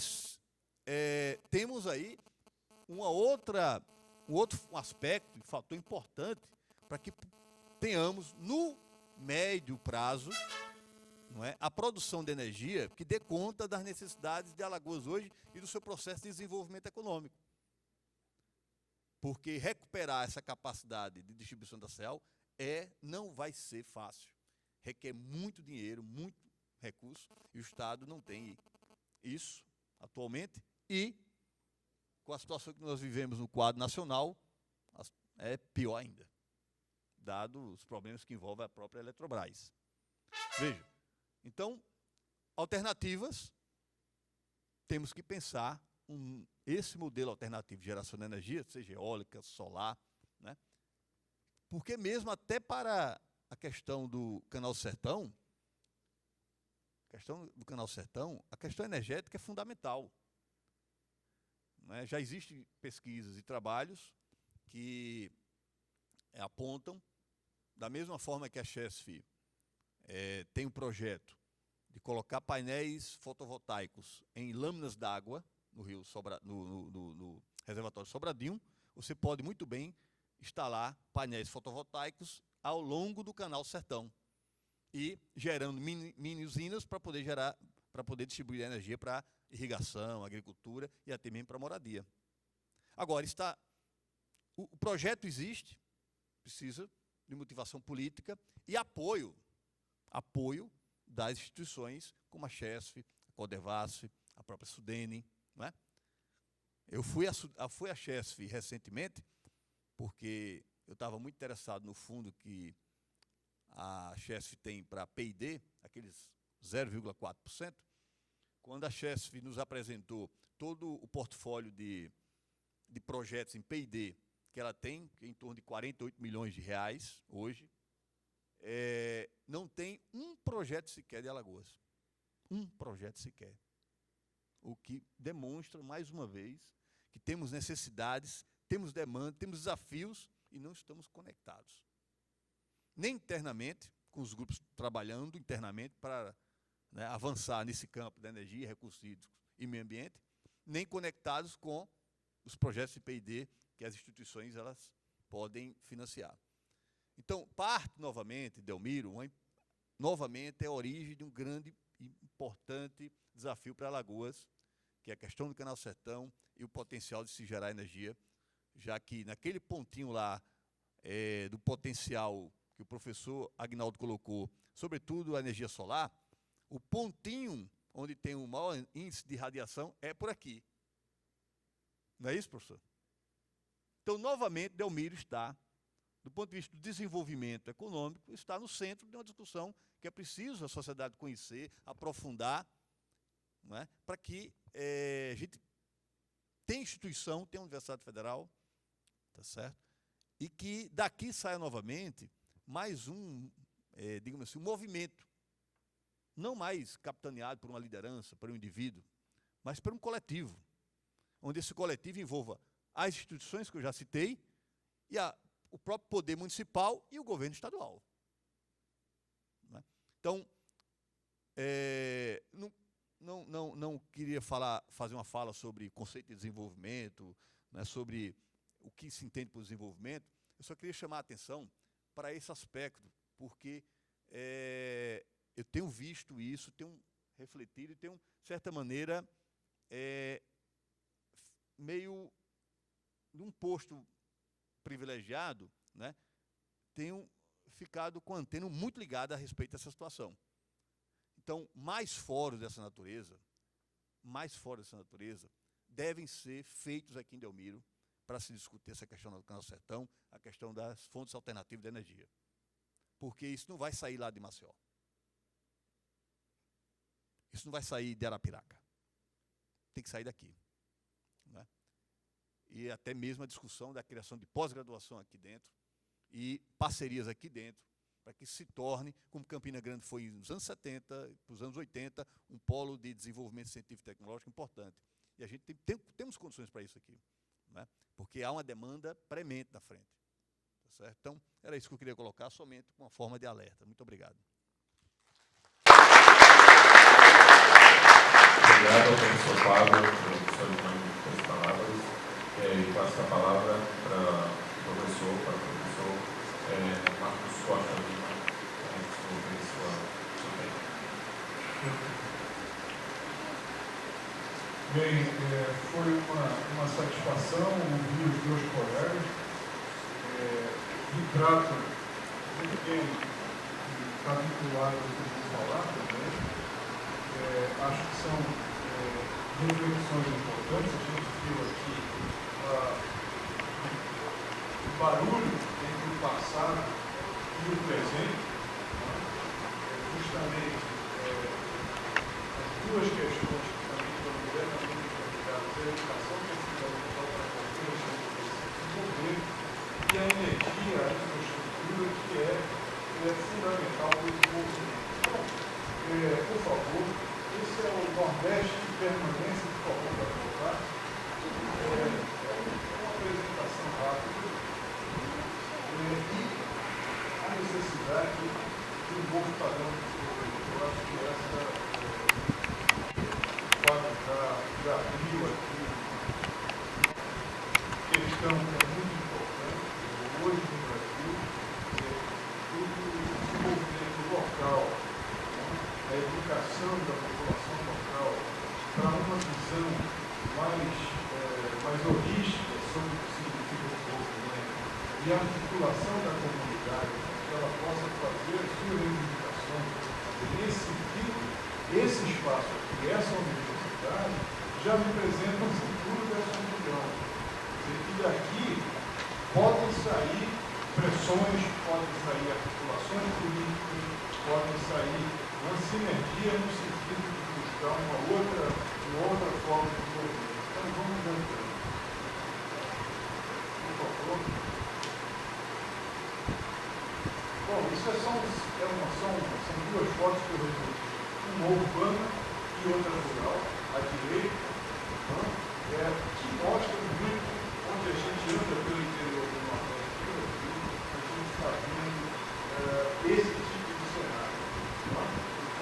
temos aí um outro aspecto, um fator importante para que tenhamos no médio prazo, não é, a produção de energia que dê conta das necessidades de Alagoas hoje e do seu processo de desenvolvimento econômico. Porque recuperar essa capacidade de distribuição da CEAL não vai ser fácil. Requer muito dinheiro, muito recurso, e o Estado não tem isso atualmente. E, com a situação que nós vivemos no quadro nacional, é pior ainda, dado os problemas que envolvem a própria Eletrobras. Veja, então, alternativas, temos que pensar esse modelo alternativo de geração de energia, seja eólica, solar, né? Porque mesmo até para a questão do Canal Sertão, a questão energética é fundamental. Né? Já existem pesquisas e trabalhos que apontam, da mesma forma que a Chesf tem um projeto de colocar painéis fotovoltaicos em lâminas d'água no no reservatório Sobradinho, você pode muito bem instalar painéis fotovoltaicos ao longo do Canal Sertão e gerando mini usinas para poder distribuir energia para irrigação, agricultura e até mesmo para moradia. Agora, o projeto existe, precisa de motivação política e apoio das instituições como a Chesf, a Codevasf, a própria Sudene. Não é? Eu fui à Chesf recentemente, porque eu estava muito interessado no fundo que a Chesf tem para P&D, aqueles 0,4%, quando a Chesf nos apresentou todo o portfólio de projetos em P&D que ela tem, que é em torno de 48 milhões de reais hoje, não tem um projeto sequer de Alagoas. Um projeto sequer. O que demonstra, mais uma vez, que temos necessidades, temos demanda, temos desafios e não estamos conectados. Nem internamente, com os grupos trabalhando internamente para avançar nesse campo da energia, recursos hídricos e meio ambiente, nem conectados com os projetos de P&D que as instituições elas podem financiar. Então, parte novamente, Delmiro, novamente é a origem de um grande e importante desafio para Alagoas, que é a questão do Canal Sertão e o potencial de se gerar energia, já que naquele pontinho lá do potencial que o professor Agnaldo colocou, sobretudo a energia solar, o pontinho onde tem o maior índice de radiação é por aqui. Não é isso, professor? Então, novamente, Delmiro está, do ponto de vista do desenvolvimento econômico, está no centro de uma discussão que é preciso a sociedade conhecer, aprofundar, não é? Para que a gente tenha instituição, tenha Universidade Federal, tá certo? E que daqui saia novamente mais digamos assim, um movimento, não mais capitaneado por uma liderança, por um indivíduo, mas por um coletivo, onde esse coletivo envolva as instituições que eu já citei e o próprio poder municipal e o governo estadual. Né? Então, não queria fazer uma fala sobre conceito de desenvolvimento, né, sobre o que se entende por desenvolvimento. Eu só queria chamar a atenção para esse aspecto, porque eu tenho visto isso, tenho refletido e tenho, de certa maneira, meio de um posto privilegiado, né, tenho ficado com a antena muito ligada a respeito dessa situação. Então, mais fóruns dessa natureza, devem ser feitos aqui em Delmiro para se discutir essa questão do Canal Sertão, a questão das fontes alternativas de energia. Porque isso não vai sair lá de Maceió. Isso não vai sair de Arapiraca. Tem que sair daqui. Né? E até mesmo a discussão da criação de pós-graduação aqui dentro e parcerias aqui dentro, para que se torne, como Campina Grande foi nos anos 70, para os anos 80, um polo de desenvolvimento científico e tecnológico importante. E a gente temos condições para isso aqui. né? Porque há uma demanda premente na frente. Tá certo? Então, era isso que eu queria colocar, somente com uma forma de alerta. Muito obrigado. Obrigado ao professor Fábio pela sua dinâmica palavras. E passo a palavra para o professor Marcos Costa Lima, para desenvolver sua técnica. Bem, foi uma satisfação ouvir os meus colegas. Retrato muito bem, está vinculado ao que eu vou falar também. Acho que são reflexões importantes. A gente viu aqui o barulho entre o passado e o presente, justamente as duas questões que também foram diretamente ligadas à educação, que é fundamental para qualquer região de desenvolver, e a energia, a infraestrutura, que é fundamental para o desenvolvimento. Então, por favor, esse é o Nordeste de permanência, por favor, para colocar. Uma apresentação rápida e a necessidade de um novo padrão de desenvolvimento. Eu acho que essa pode já abriu aqui questão que é muito importante hoje no Brasil, o desenvolvimento local, a educação da população local para uma visão mais holística sobre o que significa o desenvolvimento e a articulação da comunidade, que ela possa fazer as suas reivindicações. Nesse sentido, esse espaço aqui, essa universidade, já representa o futuro dessa região. E daqui podem sair pressões, podem sair articulações políticas, podem sair uma sinergia no sentido de buscar uma outra forma de desenvolvimento. Então, vamos adiantando. Por favor. Bom, isso são duas fotos que eu resolvi. Uma urbana e outra rural, à direita, que mostra muito onde a gente anda pelo interior do Nordeste do Brasil, a gente está vendo esse tipo de cenário. O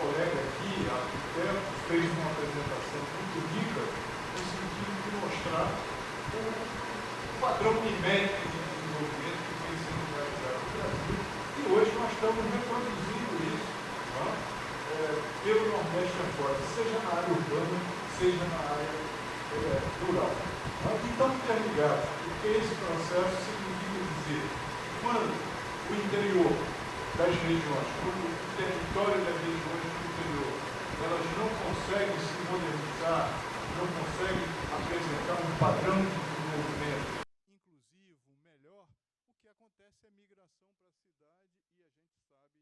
colega aqui, arquiteto, fez uma apresentação muito rica no sentido de mostrar o padrão mimético de desenvolvimento que vem sendo realizado no Brasil. E hoje nós estamos reproduzindo isso pelo Nordeste afora, seja na área urbana, seja na área rural. E estão interligados, porque esse processo significa dizer que quando o interior das regiões, quando o território das regiões do interior, elas não conseguem se modernizar, não conseguem apresentar um padrão de desenvolvimento inclusivo, melhor, o que acontece é migração para a cidade e a gente sabe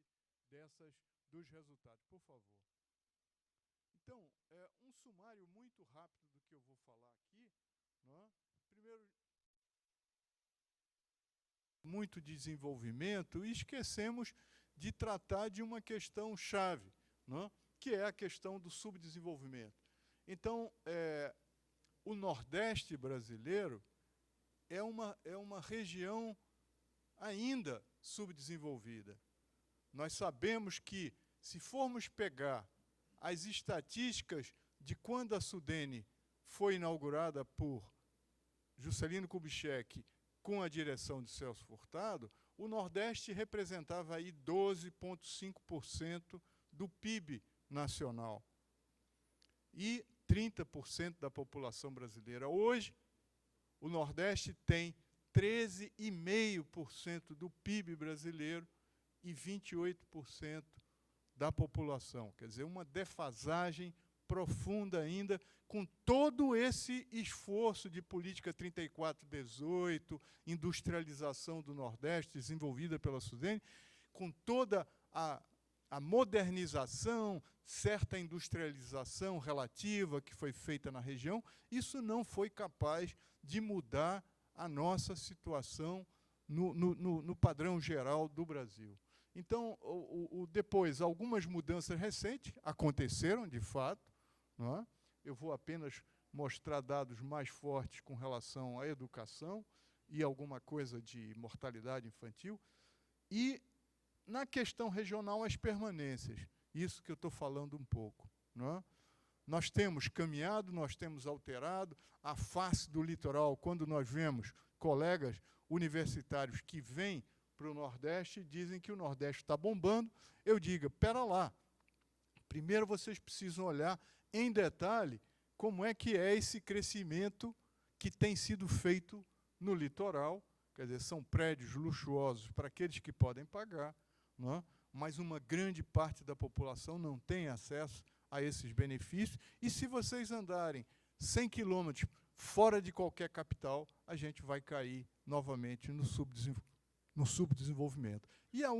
dos resultados. Por favor. Então, um sumário muito rápido do que eu vou falar aqui. Primeiro, muito desenvolvimento e esquecemos de tratar de uma questão chave, que é a questão do subdesenvolvimento. Então, o Nordeste brasileiro é uma região ainda subdesenvolvida. Nós sabemos que, se formos pegar as estatísticas de quando a Sudene foi inaugurada por Juscelino Kubitschek com a direção de Celso Furtado, o Nordeste representava aí 12,5% do PIB nacional e 30% da população brasileira. Hoje, o Nordeste tem 13,5% do PIB brasileiro e 28% da população. Quer dizer, uma defasagem profunda ainda, com todo esse esforço de política 34-18, industrialização do Nordeste, desenvolvida pela Sudene, com toda a modernização, certa industrialização relativa que foi feita na região, isso não foi capaz de mudar a nossa situação no padrão geral do Brasil. Então, depois, algumas mudanças recentes aconteceram, de fato. Não é? Eu vou apenas mostrar dados mais fortes com relação à educação e alguma coisa de mortalidade infantil. E, na questão regional, as permanências. Isso que eu estou falando um pouco, não é? Nós temos caminhado, nós temos alterado a face do litoral, quando nós vemos colegas universitários que vêm para o Nordeste e dizem que o Nordeste está bombando. Eu digo, espera lá, primeiro vocês precisam olhar em detalhe como é que é esse crescimento que tem sido feito no litoral. Quer dizer, são prédios luxuosos para aqueles que podem pagar, não é? Mas uma grande parte da população não tem acesso a esses benefícios. E se vocês andarem 100 quilômetros fora de qualquer capital, a gente vai cair novamente no subdesenvolvimento. E o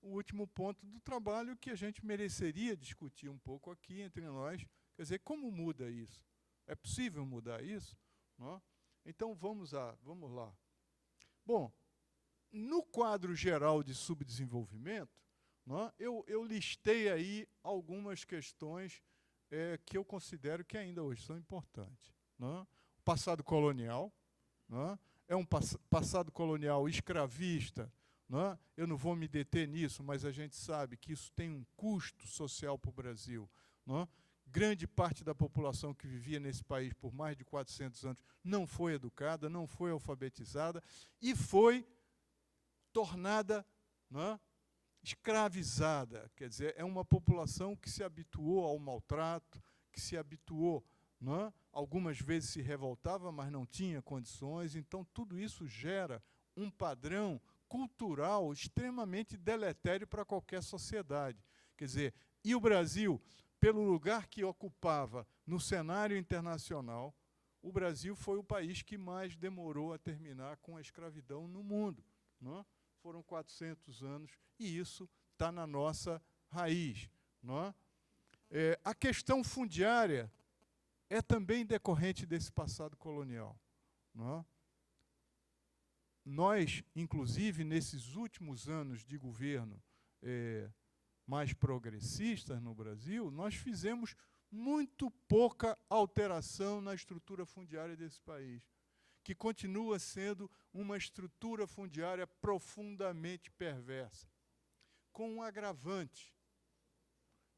último ponto do trabalho que a gente mereceria discutir um pouco aqui entre nós, quer dizer, como muda isso? É possível mudar isso? Não é? Então, vamos lá. Bom, no quadro geral de subdesenvolvimento, não é, eu listei aí algumas questões que eu considero que ainda hoje são importantes. Não é? O passado colonial, não é um passado colonial escravista. Não é? Eu não vou me deter nisso, mas a gente sabe que isso tem um custo social para o Brasil. Não é? Grande parte da população que vivia nesse país por mais de 400 anos não foi educada, não foi alfabetizada e foi tornada, não é, escravizada. Quer dizer, é uma população que se habituou ao maltrato, que se habituou, não é, algumas vezes se revoltava, mas não tinha condições. Então, tudo isso gera um padrão cultural extremamente deletério para qualquer sociedade. Quer dizer, e o Brasil, pelo lugar que ocupava no cenário internacional, o Brasil foi o país que mais demorou a terminar com a escravidão no mundo. Não é? Foram 400 anos, e isso está na nossa raiz. Não é? A questão fundiária é também decorrente desse passado colonial. Não é? Nós, inclusive, nesses últimos anos de governo mais progressistas no Brasil, nós fizemos muito pouca alteração na estrutura fundiária desse país, que continua sendo uma estrutura fundiária profundamente perversa, com um agravante.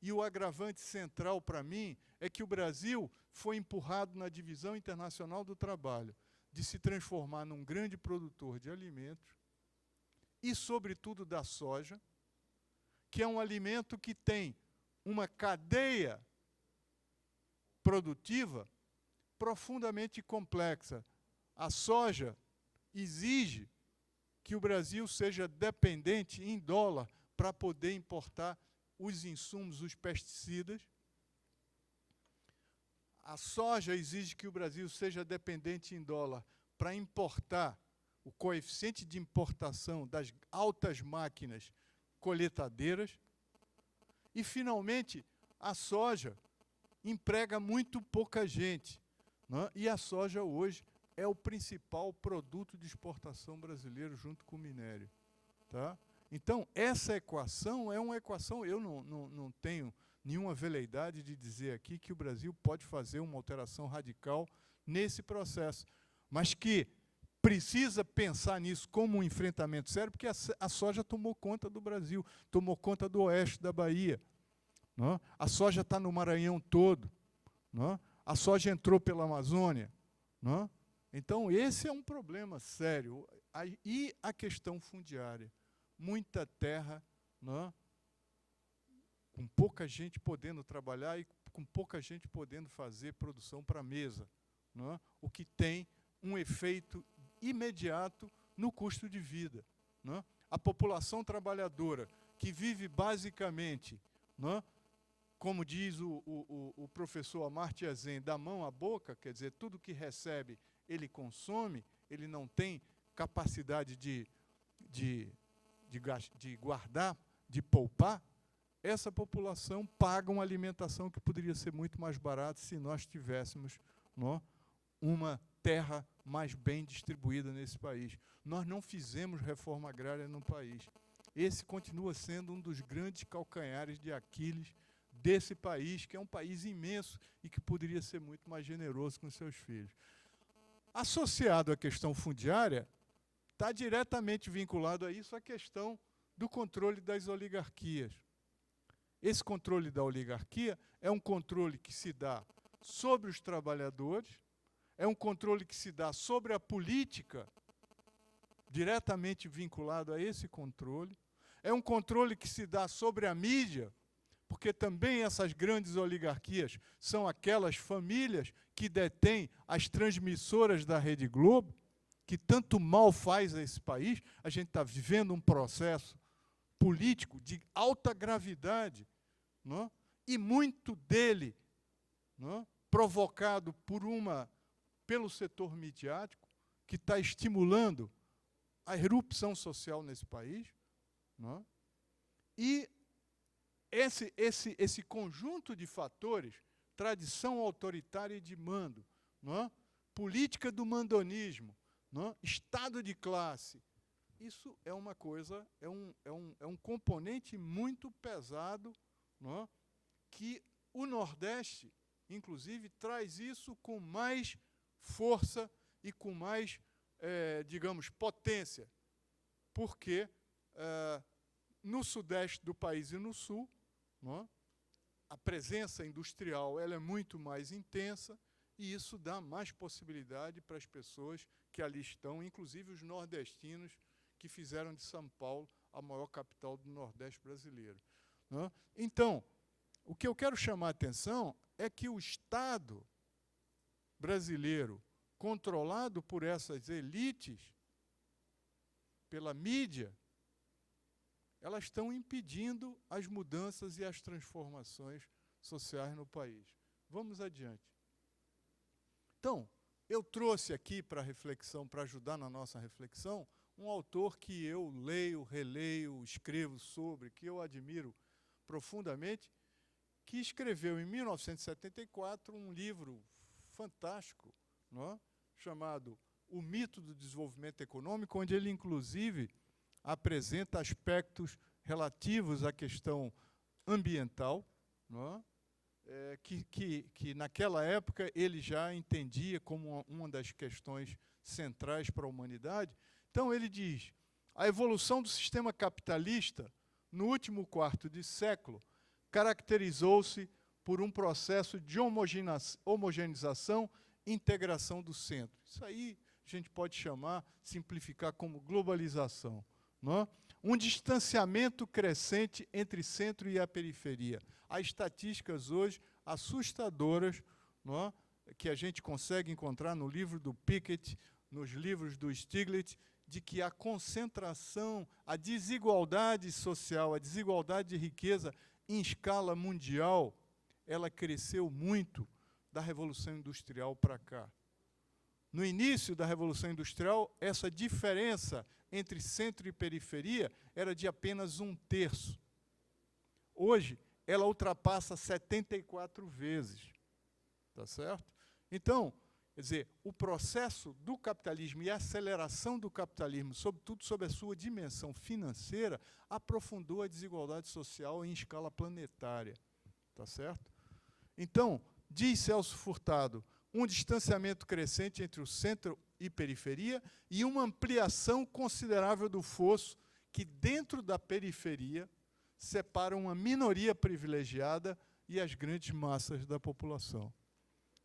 E o agravante central para mim é que o Brasil foi empurrado na divisão internacional do trabalho, de se transformar num grande produtor de alimentos e, sobretudo, da soja, que é um alimento que tem uma cadeia produtiva profundamente complexa. A soja exige que o Brasil seja dependente em dólar para poder importar os insumos, os pesticidas. A soja exige que o Brasil seja dependente em dólar para importar o coeficiente de importação das altas máquinas coletadeiras. E, finalmente, a soja emprega muito pouca gente, não é? E a soja hoje é o principal produto de exportação brasileiro junto com o minério. Tá? Então, essa equação é uma equação, eu não tenho nenhuma veleidade de dizer aqui que o Brasil pode fazer uma alteração radical nesse processo, mas que precisa pensar nisso como um enfrentamento sério, porque a soja tomou conta do Brasil, tomou conta do oeste da Bahia. Não é? A soja está no Maranhão todo. Não é? A soja entrou pela Amazônia. Não é? Então, esse é um problema sério. E a questão fundiária. Muita terra, não é? Com pouca gente podendo trabalhar e com pouca gente podendo fazer produção para a mesa. Não é? O que tem um efeito imediato no custo de vida. Não é? A população trabalhadora, que vive basicamente, não é, como diz o professor Amartya Sen, da mão à boca, quer dizer, tudo que recebe ele consome, ele não tem capacidade de guardar, de poupar. Essa população paga uma alimentação que poderia ser muito mais barata se nós tivéssemos, não, uma terra mais bem distribuída nesse país. Nós não fizemos reforma agrária no país. Esse continua sendo um dos grandes calcanhares de Aquiles desse país, que é um país imenso e que poderia ser muito mais generoso com seus filhos. Associado à questão fundiária, está diretamente vinculado a isso a questão do controle das oligarquias. Esse controle da oligarquia é um controle que se dá sobre os trabalhadores, é um controle que se dá sobre a política, diretamente vinculado a esse controle, é um controle que se dá sobre a mídia, porque também essas grandes oligarquias são aquelas famílias que detêm as transmissoras da Rede Globo, que tanto mal faz a esse país. A gente está vivendo um processo político de alta gravidade, não é? E muito dele, não é? Provocado pelo setor midiático, que está estimulando a erupção social nesse país, não é? E esse conjunto de fatores, tradição autoritária e de mando, não é? Política do mandonismo, não é? Estado de classe, isso é uma coisa, é um componente muito pesado, não é? Que o Nordeste, inclusive, traz isso com mais força e com mais, digamos, potência, porque no Sudeste do país e no Sul, não é? A presença industrial ela é muito mais intensa e isso dá mais possibilidade para as pessoas que ali estão, inclusive os nordestinos que fizeram de São Paulo a maior capital do Nordeste brasileiro, não é? Então, o que eu quero chamar a atenção é que o Estado brasileiro, controlado por essas elites, pela mídia, elas estão impedindo as mudanças e as transformações sociais no país. Vamos adiante. Então, eu trouxe aqui para reflexão, para ajudar na nossa reflexão, um autor que eu leio, releio, escrevo sobre, que eu admiro profundamente, que escreveu em 1974 um livro fantástico, não é? Chamado O Mito do Desenvolvimento Econômico, onde ele, inclusive, apresenta aspectos relativos à questão ambiental, não é? Que naquela época ele já entendia como uma das questões centrais para a humanidade. Então ele diz, a evolução do sistema capitalista no último quarto de século caracterizou-se por um processo de homogeneização e integração do centro. Isso aí a gente pode chamar, simplificar como globalização, não é? Um distanciamento crescente entre centro e a periferia. Há estatísticas hoje assustadoras, não é? Que a gente consegue encontrar no livro do Piketty, nos livros do Stiglitz, de que a concentração, a desigualdade social, a desigualdade de riqueza em escala mundial, ela cresceu muito da Revolução Industrial para cá. No início da Revolução Industrial, essa diferença entre centro e periferia era de apenas 1/3. Hoje, ela ultrapassa 74 vezes. Tá certo? Então, quer dizer, o processo do capitalismo e a aceleração do capitalismo, sobretudo sob a sua dimensão financeira, aprofundou a desigualdade social em escala planetária. Tá certo? Então, diz Celso Furtado, um distanciamento crescente entre o centro e periferia e uma ampliação considerável do fosso que, dentro da periferia, separa uma minoria privilegiada e as grandes massas da população.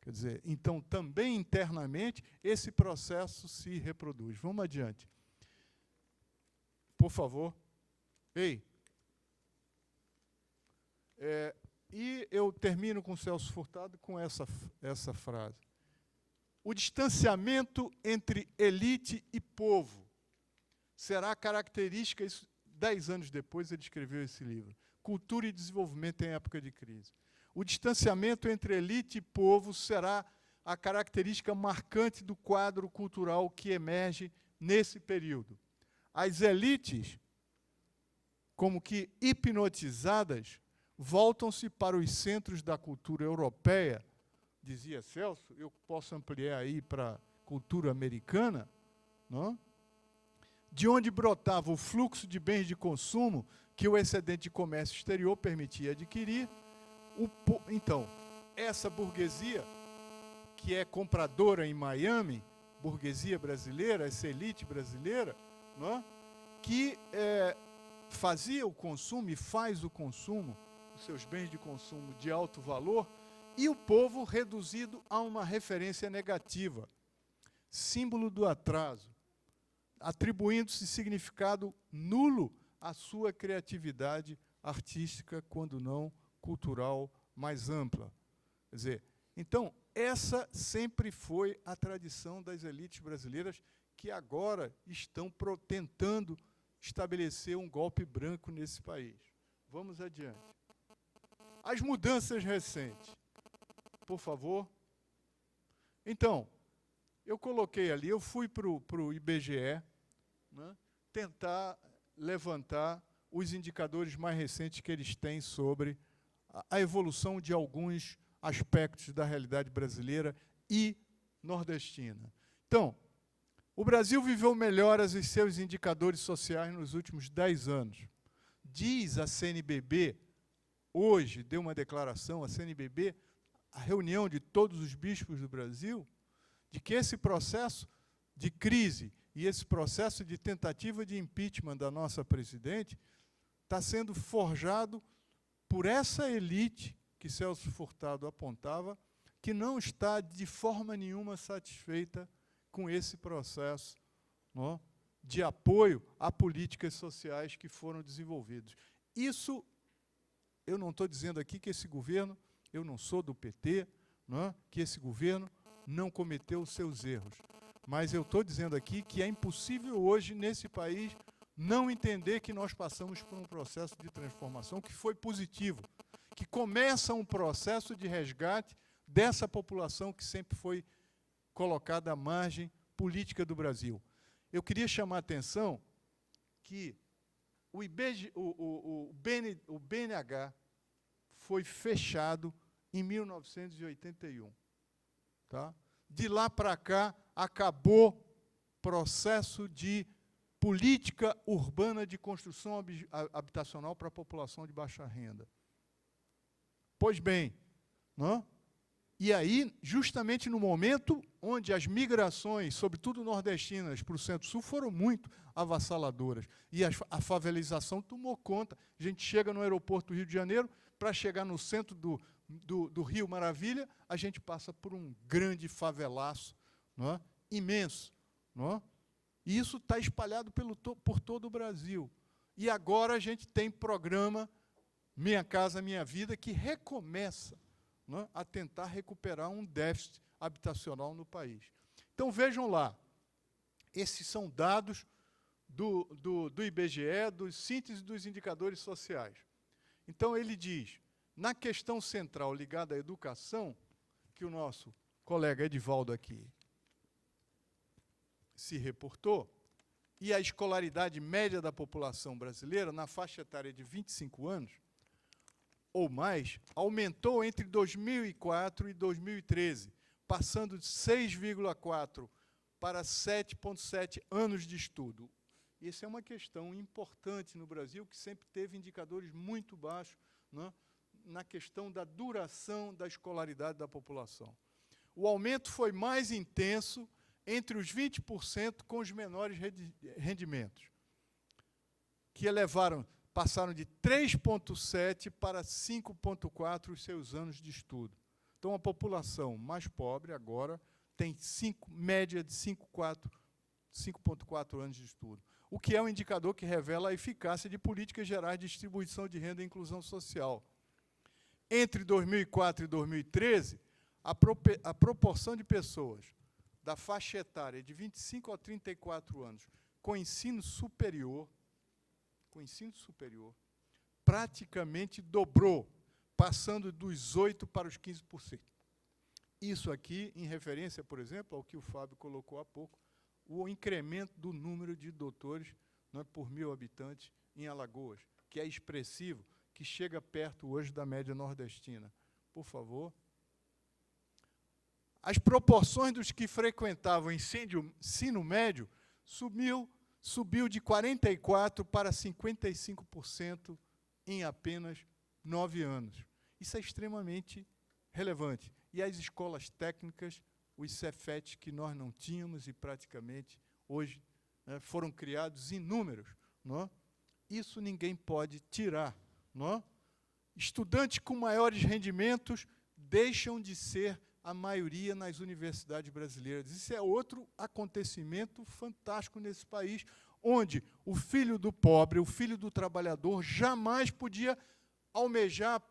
Quer dizer, então, também internamente, esse processo se reproduz. Vamos adiante. Por favor. Ei. E eu termino com Celso Furtado com essa frase. O distanciamento entre elite e povo será característica, isso 10 anos depois ele escreveu esse livro, Cultura e Desenvolvimento em Época de Crise. O distanciamento entre elite e povo será a característica marcante do quadro cultural que emerge nesse período. As elites, como que hipnotizadas, voltam-se para os centros da cultura europeia, dizia Celso, eu posso ampliar aí para a cultura americana, não? De onde brotava o fluxo de bens de consumo que o excedente de comércio exterior permitia adquirir, Então, essa burguesia, que é compradora em Miami, burguesia brasileira, essa elite brasileira, não é? Que fazia o consumo e faz o consumo, os seus bens de consumo de alto valor, e o povo reduzido a uma referência negativa, símbolo do atraso, atribuindo-se significado nulo à sua criatividade artística, quando não cultural, mais ampla. Quer dizer, então, essa sempre foi a tradição das elites brasileiras, que agora estão tentando estabelecer um golpe branco nesse país. Vamos adiante. As mudanças recentes. Por favor. Então, eu coloquei ali, eu fui para o IBGE, né, tentar levantar os indicadores mais recentes que eles têm sobre a evolução de alguns aspectos da realidade brasileira e nordestina. Então, o Brasil viveu melhoras em seus indicadores sociais nos últimos 10 anos. Diz a CNBB, hoje deu uma declaração, a CNBB, a reunião de todos os bispos do Brasil, de que esse processo de crise e esse processo de tentativa de impeachment da nossa presidente está sendo forjado por essa elite que Celso Furtado apontava, que não está de forma nenhuma satisfeita com esse processo, não, de apoio a políticas sociais que foram desenvolvidas. Isso, eu não estou dizendo aqui que esse governo, eu não sou do PT, não, que esse governo não cometeu os seus erros, mas eu estou dizendo aqui que é impossível hoje, nesse país, não entender que nós passamos por um processo de transformação que foi positivo, que começa um processo de resgate dessa população que sempre foi colocada à margem política do Brasil. Eu queria chamar a atenção que o BNH foi fechado em 1981. Tá? De lá para cá, acabou processo de política urbana de construção habitacional para a população de baixa renda. Pois bem, não? E aí, justamente no momento onde as migrações, sobretudo nordestinas, para o Centro-Sul, foram muito avassaladoras. E a favelização tomou conta. A gente chega no aeroporto do Rio de Janeiro, para chegar no centro do Rio Maravilha, a gente passa por um grande favelaço, não é? Imenso. Não é? E isso está espalhado por todo o Brasil. E agora a gente tem programa Minha Casa Minha Vida, que recomeça, não é, a tentar recuperar um déficit habitacional no país. Então, vejam lá, esses são dados do IBGE, dos síntese dos indicadores sociais. Então, ele diz, na questão central ligada à educação, que o nosso colega Edivaldo aqui se reportou, e a escolaridade média da população brasileira, na faixa etária de 25 anos, ou mais, aumentou entre 2004 e 2013, passando de 6,4 para 7,7 anos de estudo. Isso é uma questão importante no Brasil, que sempre teve indicadores muito baixos, né, na questão da duração da escolaridade da população. O aumento foi mais intenso entre os 20% com os menores rendimentos, que passaram de 3,7 para 5,4 os seus anos de estudo. Então, a população mais pobre agora tem média de 5,4 anos de estudo, o que é um indicador que revela a eficácia de políticas gerais de distribuição de renda e inclusão social. Entre 2004 e 2013, a proporção de pessoas da faixa etária de 25 a 34 anos com ensino superior, praticamente dobrou, passando dos 8% para os 15%. Isso aqui, em referência, por exemplo, ao que o Fábio colocou há pouco, o incremento do número de doutores, né, por 1.000 habitantes em Alagoas, que é expressivo, que chega perto hoje da média nordestina. Por favor. As proporções dos que frequentavam o ensino médio subiu de 44% para 55% em apenas 9 anos. Isso é extremamente relevante. E as escolas técnicas, os Cefet, que nós não tínhamos e praticamente hoje, né, foram criados inúmeros. Não é? Isso ninguém pode tirar. Não é? Estudantes com maiores rendimentos deixam de ser a maioria nas universidades brasileiras. Isso é outro acontecimento fantástico nesse país, onde o filho do pobre, o filho do trabalhador, jamais podia almejar,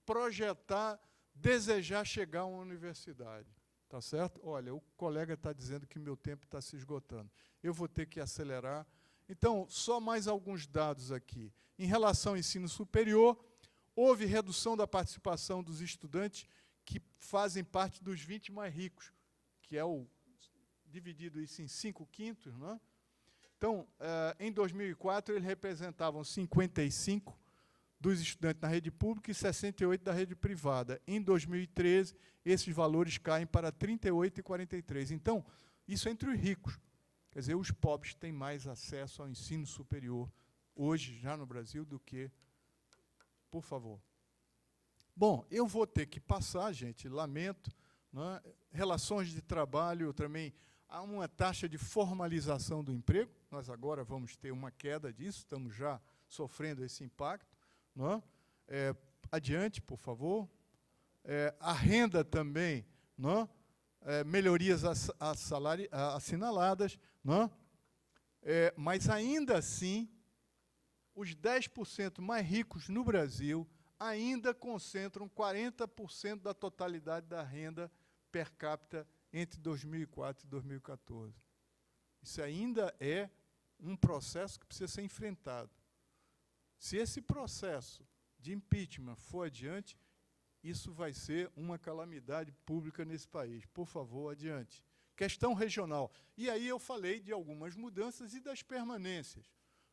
projetar, desejar chegar a uma universidade. Tá certo? Olha, o colega está dizendo que meu tempo está se esgotando. Eu vou ter que acelerar. Então, só mais alguns dados aqui. Em relação ao ensino superior, houve redução da participação dos estudantes que fazem parte dos 20 mais ricos, que é dividido isso em 5/5, não é? Então, em 2004, eles representavam 55% dos estudantes na rede pública e 68% da rede privada. Em 2013, esses valores caem para 38% e 43%. Então, isso é entre os ricos. Quer dizer, os pobres têm mais acesso ao ensino superior hoje, já no Brasil, do que... Por favor. Bom, eu vou ter que passar, gente, lamento. Não é? Relações de trabalho, também há uma taxa de formalização do emprego. Nós agora vamos ter uma queda disso, estamos já sofrendo esse impacto. Não é? Adiante, por favor. A renda também, não é? Melhorias assinaladas, não é? Mas ainda assim, os 10% mais ricos no Brasil ainda concentram 40% da totalidade da renda per capita entre 2004 e 2014. Isso ainda é um processo que precisa ser enfrentado. Se esse processo de impeachment for adiante, isso vai ser uma calamidade pública nesse país. Por favor, adiante. Questão regional. E aí eu falei de algumas mudanças e das permanências.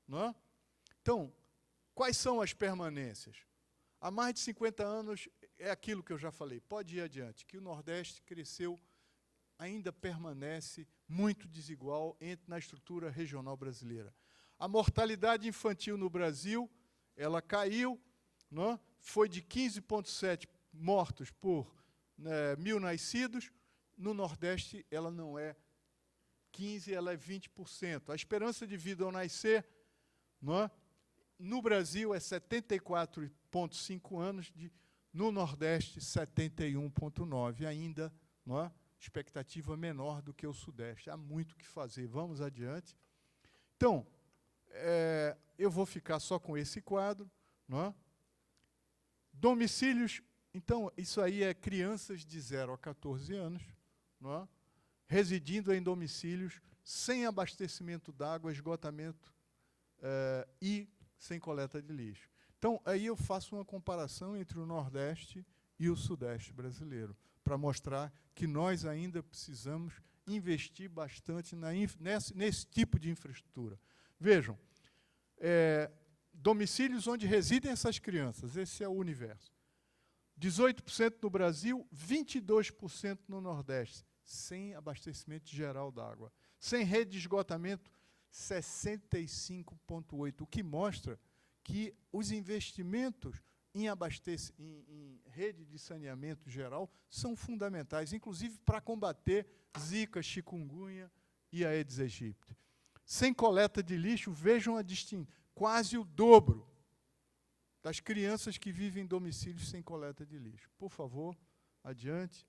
Não é? Então, quais são as permanências? Há mais de 50 anos, é aquilo que eu já falei, pode ir adiante, que o Nordeste cresceu, ainda permanece muito desigual na estrutura regional brasileira. A mortalidade infantil no Brasil, ela caiu, não é? Foi de 15,7 mortos por 1.000 nascidos, no Nordeste ela não é 15%, ela é 20%. A esperança de vida ao nascer, não é? No Brasil é 74,5 anos, no Nordeste 71,9, ainda, não é? Expectativa menor do que o Sudeste. Há muito o que fazer. Vamos adiante. Então, eu vou ficar só com esse quadro. Não é? Domicílios, então, isso aí é crianças de 0 a 14 anos, não é? Residindo em domicílios sem abastecimento d'água, esgotamento e sem coleta de lixo. Então, aí eu faço uma comparação entre o Nordeste e o Sudeste brasileiro, para mostrar que nós ainda precisamos investir bastante nesse tipo de infraestrutura. Vejam, domicílios onde residem essas crianças, esse é o universo. 18% no Brasil, 22% no Nordeste, sem abastecimento geral d'água. Sem rede de esgotamento, 65,8%, o que mostra que os investimentos em rede de saneamento geral são fundamentais, inclusive para combater Zika, chikungunya e a Aedes aegypti. Sem coleta de lixo, vejam quase o dobro das crianças que vivem em domicílios sem coleta de lixo. Por favor, adiante.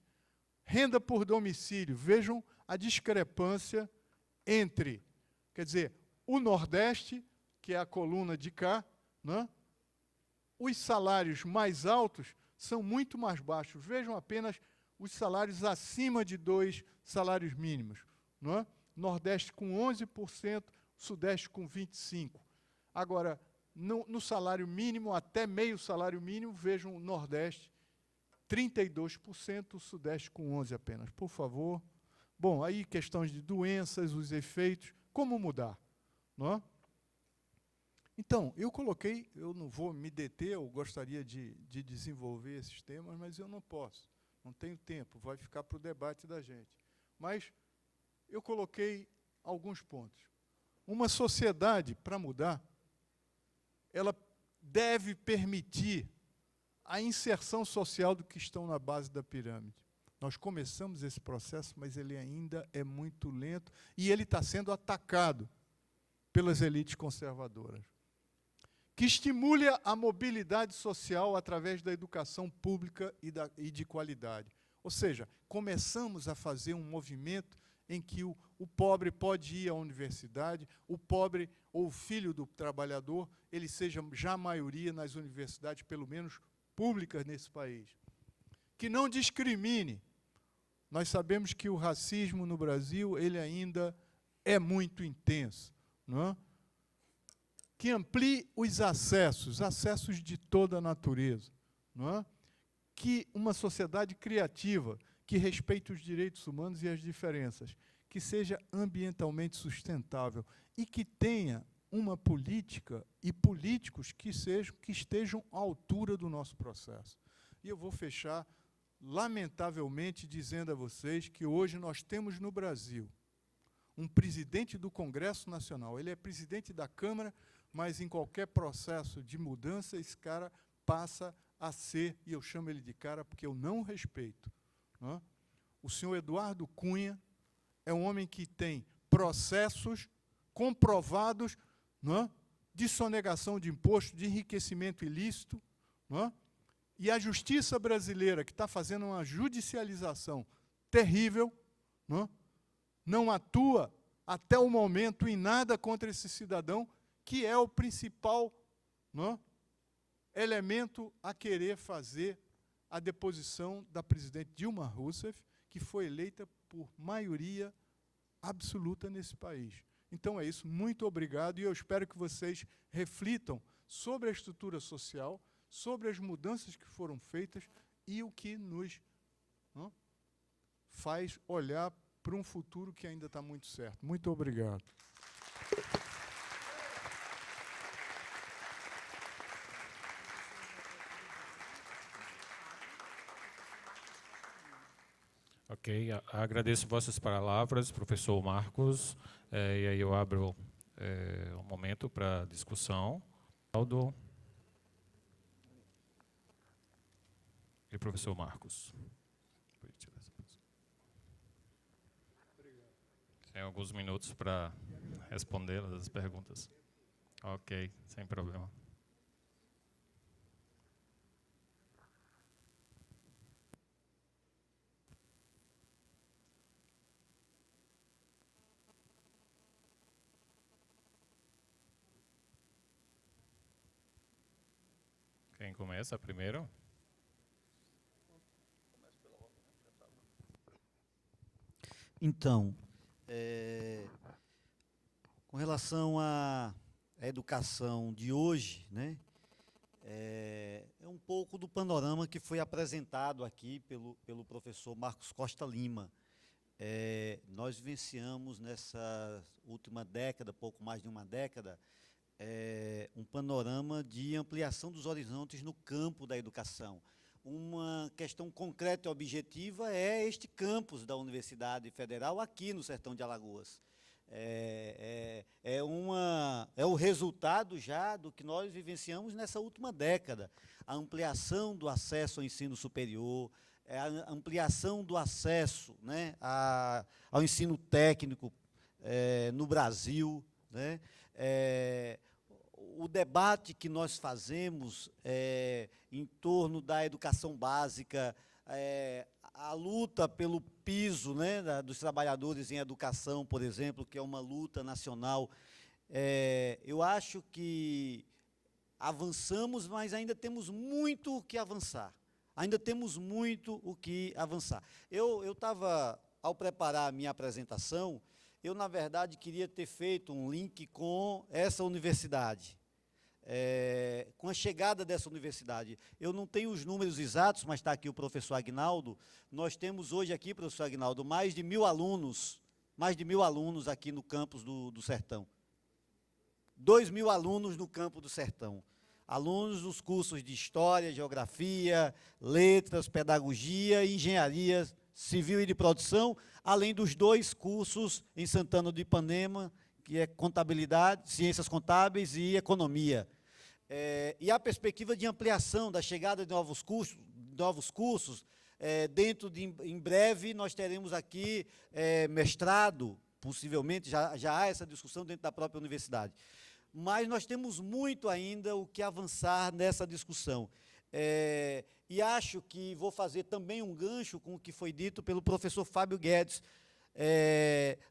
Renda por domicílio, vejam a discrepância entre, quer dizer, o Nordeste, que é a coluna de cá, né? Os salários mais altos são muito mais baixos. Vejam apenas os salários acima de 2 salários mínimos. Não é? Nordeste com 11%, Sudeste com 25%. Agora, no salário mínimo, até meio salário mínimo, vejam o Nordeste, 32%, o Sudeste com 11% apenas. Por favor. Bom, aí questões de doenças, os efeitos, como mudar? Não é? Então, eu não vou me deter, eu gostaria de desenvolver esses temas, mas eu não posso, não tenho tempo, vai ficar para o debate da gente. Mas eu coloquei alguns pontos. Uma sociedade, para mudar, ela deve permitir a inserção social do que estão na base da pirâmide. Nós começamos esse processo, mas ele ainda é muito lento e ele está sendo atacado pelas elites conservadoras. Que estimule a mobilidade social através da educação pública e de qualidade. Ou seja, começamos a fazer um movimento em que o pobre pode ir à universidade, o pobre ou o filho do trabalhador, ele seja já a maioria nas universidades, pelo menos públicas nesse país. Que não discrimine. Nós sabemos que o racismo no Brasil ele ainda é muito intenso, não é? Que amplie os acessos de toda a natureza, não é? Que uma sociedade criativa, que respeite os direitos humanos e as diferenças, que seja ambientalmente sustentável e que tenha uma política e políticos que estejam à altura do nosso processo. E eu vou fechar, lamentavelmente, dizendo a vocês que hoje nós temos no Brasil um presidente do Congresso Nacional. Ele é presidente da Câmara, mas em qualquer processo de mudança, esse cara passa a ser, e eu chamo ele de cara porque eu não o respeito, não é? O senhor Eduardo Cunha é um homem que tem processos comprovados, não é? De sonegação de imposto, de enriquecimento ilícito, não é? E a justiça brasileira, que está fazendo uma judicialização terrível, não atua até o momento em nada contra esse cidadão, que é o principal elemento a querer fazer a deposição da presidente Dilma Rousseff, que foi eleita por maioria absoluta nesse país. Então é isso, muito obrigado, e eu espero que vocês reflitam sobre a estrutura social, sobre as mudanças que foram feitas e o que nos faz olhar para um futuro que ainda está muito certo. Muito obrigado. Ok, agradeço vossas palavras, professor Marcos, e aí eu abro um momento para discussão. Aldo e professor Marcos. Tem alguns minutos para responder as perguntas. Ok, sem problema. Quem começa primeiro? Então, com relação à educação de hoje, né, é um pouco do panorama que foi apresentado aqui pelo professor Marcos Costa Lima. Nós vivenciamos nessa última década, pouco mais de uma década, um panorama de ampliação dos horizontes no campo da educação. Uma questão concreta e objetiva é este campus da Universidade Federal aqui no Sertão de Alagoas. É o resultado já do que nós vivenciamos nessa última década. A ampliação do acesso ao ensino superior, a ampliação do acesso, né, ao ensino técnico no Brasil, né, o debate que nós fazemos em torno da educação básica, a luta pelo piso, né, dos trabalhadores em educação, por exemplo, que é uma luta nacional, eu acho que avançamos, mas ainda temos muito o que avançar. Ainda temos muito o que avançar. Eu estava, ao preparar a minha apresentação, eu, na verdade, queria ter feito um link com essa universidade, com a chegada dessa universidade. Eu não tenho os números exatos, mas está aqui o professor Aguinaldo. Nós temos hoje aqui, professor Aguinaldo, mais de 1.000 alunos aqui no campus do Sertão. 2.000 alunos no campo do Sertão. Alunos dos cursos de História, Geografia, Letras, Pedagogia e Engenharia Civil e de Produção, além dos 2 cursos em Santana do Ipanema, que é Contabilidade, Ciências Contábeis e Economia. e a perspectiva de ampliação da chegada de novos cursos, dentro de, em breve, nós teremos aqui mestrado, possivelmente, já há essa discussão dentro da própria universidade. Mas nós temos muito ainda o que avançar nessa discussão. E acho que vou fazer também um gancho com o que foi dito pelo professor Fábio Guedes.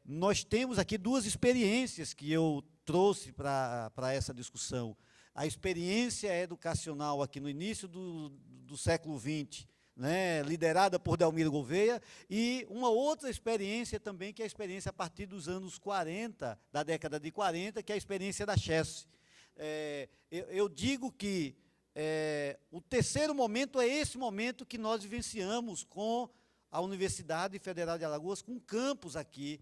Nós temos aqui duas experiências que eu trouxe para essa discussão. A experiência educacional aqui no início do século XX, né, liderada por Delmiro Gouveia, e uma outra experiência também, que é a experiência a partir dos anos 40, da década de 40, que é a experiência da Chesse. Eu digo que o terceiro momento é esse momento que nós vivenciamos com a Universidade Federal de Alagoas, com campus aqui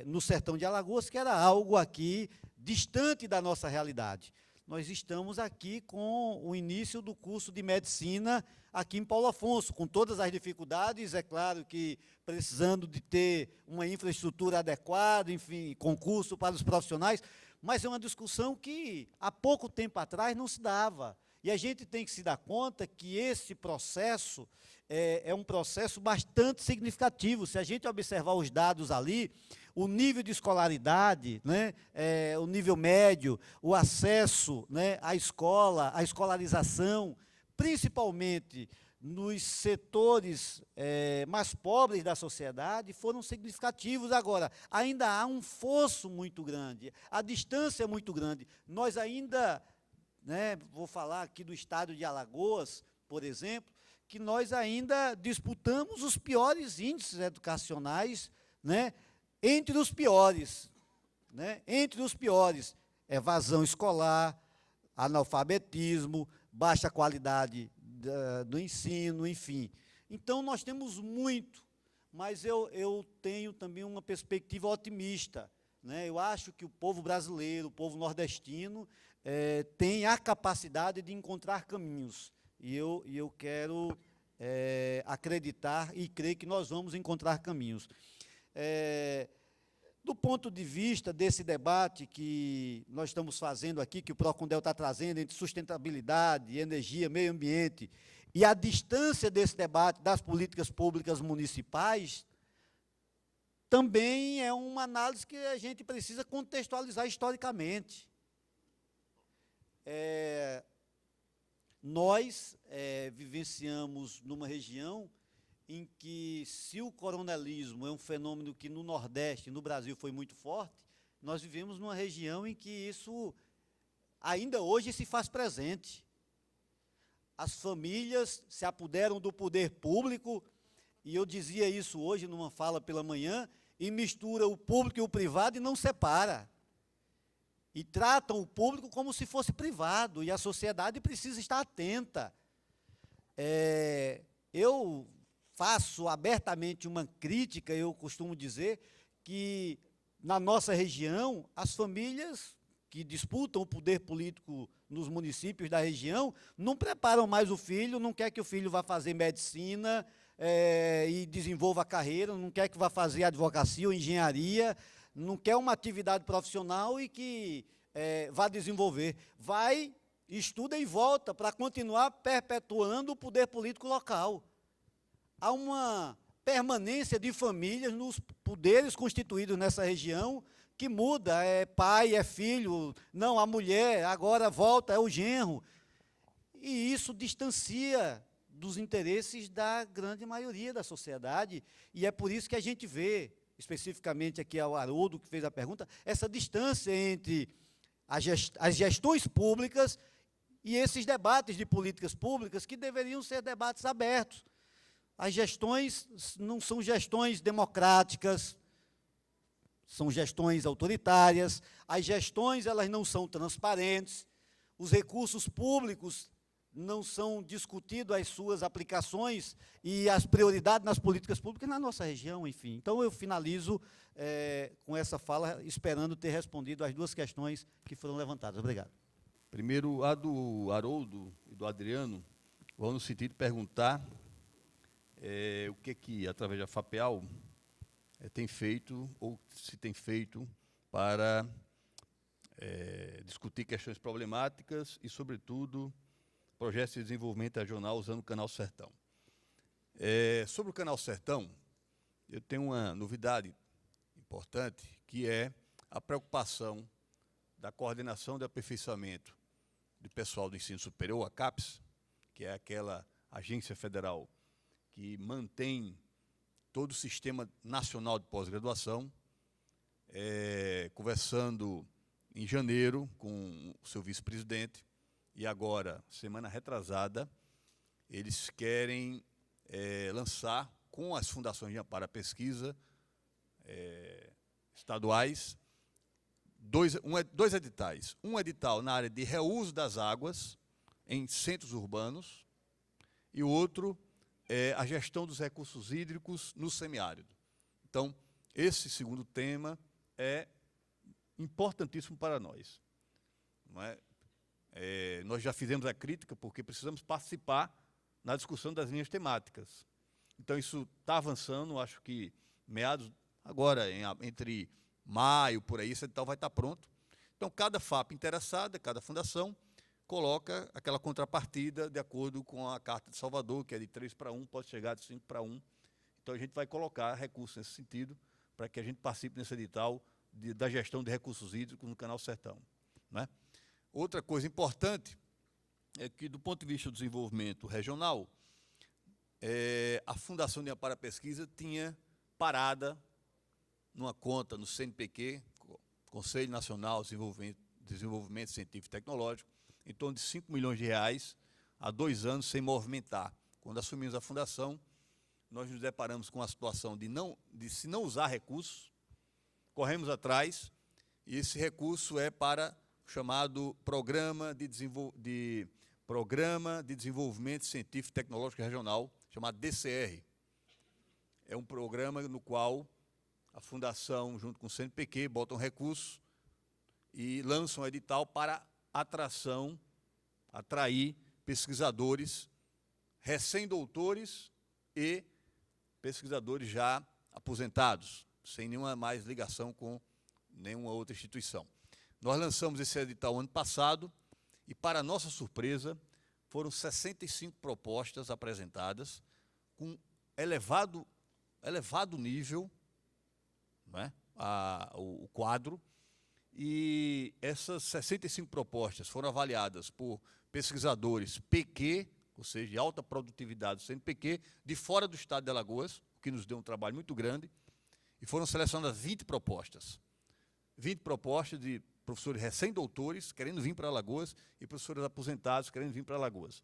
no sertão de Alagoas, que era algo aqui distante da nossa realidade. Nós estamos aqui com o início do curso de medicina aqui em Paulo Afonso, com todas as dificuldades, é claro que precisando de ter uma infraestrutura adequada, enfim, concurso para os profissionais, mas é uma discussão que há pouco tempo atrás não se dava. E a gente tem que se dar conta que esse processo é um processo bastante significativo. Se a gente observar os dados ali, o nível de escolaridade, né, o nível médio, o acesso, né, à escola, a escolarização, principalmente nos setores mais pobres da sociedade, foram significativos. Agora, ainda há um fosso muito grande, a distância é muito grande. Nós ainda, né, vou falar aqui do estado de Alagoas, por exemplo, que nós ainda disputamos os piores índices educacionais, né, entre os piores, né, entre os piores, evasão escolar, analfabetismo, baixa qualidade do ensino, enfim. Então, nós temos muito, mas eu tenho também uma perspectiva otimista, né? Eu acho que o povo brasileiro, o povo nordestino, tem a capacidade de encontrar caminhos, e eu quero acreditar e crer que nós vamos encontrar caminhos. Do ponto de vista desse debate que nós estamos fazendo aqui, que o Procondel está trazendo entre sustentabilidade, energia, meio ambiente, e a distância desse debate das políticas públicas municipais, também é uma análise que a gente precisa contextualizar historicamente. Nós vivenciamos numa região em que, se o coronelismo é um fenômeno que no Nordeste, no Brasil, foi muito forte, nós vivemos numa região em que isso ainda hoje se faz presente. As famílias se apoderam do poder público, e eu dizia isso hoje numa fala pela manhã, e mistura o público e o privado e não separa. E tratam o público como se fosse privado, e a sociedade precisa estar atenta. Eu faço abertamente uma crítica, eu costumo dizer que, na nossa região, as famílias que disputam o poder político nos municípios da região não preparam mais o filho, não quer que o filho vá fazer medicina e desenvolva a carreira, não quer que vá fazer advocacia ou engenharia, não quer uma atividade profissional e que vá desenvolver. Vai, estuda e volta para continuar perpetuando o poder político local. Há uma permanência de famílias nos poderes constituídos nessa região que muda, é pai, é filho, não, a mulher, agora volta, é o genro. E isso distancia dos interesses da grande maioria da sociedade, e é por isso que a gente vê, especificamente aqui ao Haroldo, que fez a pergunta, essa distância entre as gestões públicas e esses debates de políticas públicas que deveriam ser debates abertos. As gestões não são gestões democráticas, são gestões autoritárias, as gestões elas não são transparentes, os recursos públicos não são discutidos as suas aplicações e as prioridades nas políticas públicas na nossa região, enfim. Então, eu finalizo com essa fala, esperando ter respondido as duas questões que foram levantadas. Obrigado. Primeiro, a do Haroldo e do Adriano, vão no sentido de perguntar o que, através da FAPEAL, tem feito, ou se tem feito, para discutir questões problemáticas e, sobretudo, projetos de desenvolvimento regional usando o Canal Sertão. Sobre o Canal Sertão, eu tenho uma novidade importante, que é a preocupação da coordenação de aperfeiçoamento do pessoal do ensino superior, a CAPES, que é aquela agência federal que mantém todo o sistema nacional de pós-graduação, conversando em janeiro com o seu vice-presidente, e agora, semana retrasada, eles querem lançar, com as fundações de amparo à pesquisa estaduais, dois editais. Um edital na área de reuso das águas em centros urbanos e o outro é a gestão dos recursos hídricos no semiárido. Então, esse segundo tema é importantíssimo para nós. Não é? Nós já fizemos a crítica porque precisamos participar na discussão das linhas temáticas. Então, isso está avançando, acho que meados, agora, entre maio, por aí, esse edital vai estar pronto. Então, cada FAP interessada, cada fundação, coloca aquela contrapartida de acordo com a Carta de Salvador, que é de 3:1, pode chegar de 5:1. Então, a gente vai colocar recursos nesse sentido, para que a gente participe nesse edital da gestão de recursos hídricos no Canal Sertão. Né? Outra coisa importante é que, do ponto de vista do desenvolvimento regional, a Fundação de Amparo à Pesquisa tinha parada numa conta no CNPq, Conselho Nacional de Desenvolvimento Científico e Tecnológico, em torno de R$5 milhões há 2 anos sem movimentar. Quando assumimos a fundação, nós nos deparamos com a situação de se não usar recursos, corremos atrás, e esse recurso é para o chamado Programa de Desenvolvimento Científico e Tecnológico Regional, chamado DCR. É um programa no qual a Fundação, junto com o CNPq, botam recursos e lançam um edital para atrair pesquisadores recém-doutores e pesquisadores já aposentados, sem nenhuma mais ligação com nenhuma outra instituição. Nós lançamos esse edital ano passado e, para nossa surpresa, foram 65 propostas apresentadas com elevado nível, não é? O quadro, e essas 65 propostas foram avaliadas por pesquisadores PQ, ou seja, de alta produtividade do CNPq, de fora do estado de Alagoas, o que nos deu um trabalho muito grande, e foram selecionadas 20 propostas. 20 propostas de professores recém-doutores querendo vir para Alagoas e professores aposentados querendo vir para Alagoas.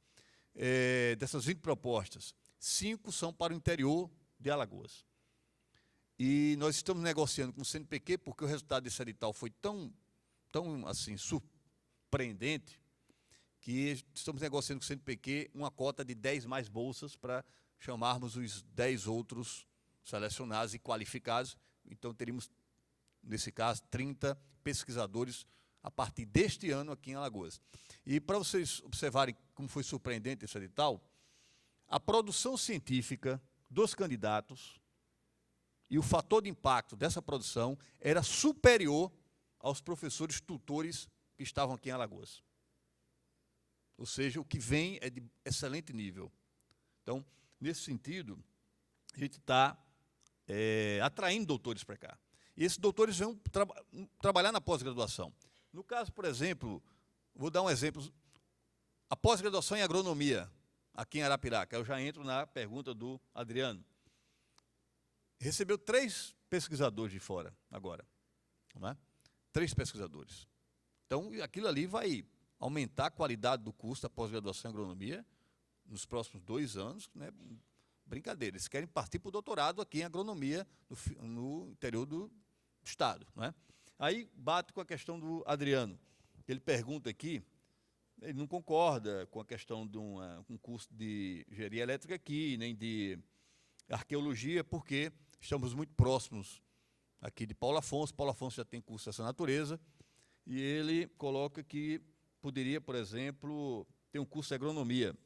Dessas 20 propostas, 5 são para o interior de Alagoas. E nós estamos negociando com o CNPq, porque o resultado desse edital foi tão assim, surpreendente, que estamos negociando com o CNPq uma cota de 10 mais bolsas para chamarmos os 10 outros selecionados e qualificados. Então, teríamos, nesse caso, 30 pesquisadores a partir deste ano aqui em Alagoas. E, para vocês observarem como foi surpreendente esse edital, a produção científica dos candidatos e o fator de impacto dessa produção era superior aos professores tutores que estavam aqui em Alagoas. Ou seja, o que vem é de excelente nível. Então, nesse sentido, a gente está atraindo doutores para cá. E esses doutores vão trabalhar na pós-graduação. No caso, por exemplo, vou dar um exemplo, a pós-graduação em agronomia, aqui em Arapiraca, eu já entro na pergunta do Adriano. Recebeu 3 pesquisadores de fora, agora. Não é? 3 pesquisadores. Então, aquilo ali vai aumentar a qualidade do curso da pós-graduação em agronomia nos próximos 2 anos, né? Brincadeira, eles querem partir para o doutorado aqui em agronomia no interior do estado. Não é? Aí bate com a questão do Adriano. Ele pergunta aqui, ele não concorda com a questão de um curso de engenharia elétrica aqui, nem de arqueologia, porque estamos muito próximos aqui de Paulo Afonso. Paulo Afonso já tem curso dessa natureza, e ele coloca que poderia, por exemplo, ter um curso de agronomia.